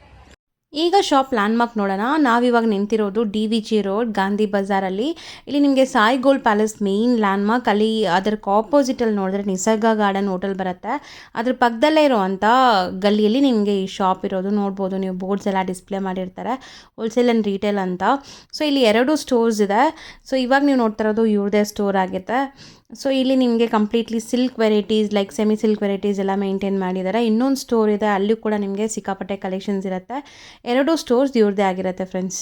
ಈಗ ಶಾಪ್ ಲ್ಯಾಂಡ್ಮಾರ್ಕ್ ನೋಡೋಣ. ನಾವಿವಾಗ ನಿಂತಿರೋದು DVG ರೋಡ್ ಗಾಂಧಿ ಬಜಾರಲ್ಲಿ. ಇಲ್ಲಿ ನಿಮಗೆ Sai gold palace main landmark. ಅಲ್ಲಿ ಅದಕ್ಕೆ ಆಪೋಸಿಟಲ್ಲಿ ನೋಡಿದ್ರೆ ನಿಸರ್ಗ ಗಾರ್ಡನ್ ಹೋಟೆಲ್ ಬರುತ್ತೆ. ಅದ್ರ ಪಕ್ಕದಲ್ಲೇ ಇರೋವಂಥ ಗಲ್ಲಿಯಲ್ಲಿ ನಿಮಗೆ ಈ ಶಾಪ್ ಇರೋದು ನೋಡ್ಬೋದು. ನೀವು ಬೋರ್ಡ್ಸ್ ಎಲ್ಲ ಡಿಸ್ಪ್ಲೇ ಮಾಡಿರ್ತಾರೆ, ಹೋಲ್ಸೇಲ್ ಆ್ಯಂಡ್ ರೀಟೇಲ್ ಅಂತ. ಸೊ ಇಲ್ಲಿ 2 ಸ್ಟೋರ್ಸ್ ಇದೆ. ಸೊ ಇವಾಗ ನೀವು ನೋಡ್ತಾ ಇರೋದು ಇವ್ರದೇ ಸ್ಟೋರ್ ಆಗುತ್ತೆ. ಸೊ ಇಲ್ಲಿ ನಿಮಗೆ completely silk varieties like semi silk varieties ಎಲ್ಲ ಮೇಂಟೈನ್ ಮಾಡಿದ್ದಾರೆ. ಇನ್ನೊಂದು ಸ್ಟೋರ್ ಇದೆ, ಅಲ್ಲೂ ಕೂಡ ನಿಮಗೆ ಸಿಕ್ಕಾಪಟ್ಟೆ ಕಲೆಕ್ಷನ್ಸ್ ಇರುತ್ತೆ. 2 ಸ್ಟೋರ್ಸ್ ಇವ್ರದ್ದೇ ಆಗಿರುತ್ತೆ ಫ್ರೆಂಡ್ಸ್.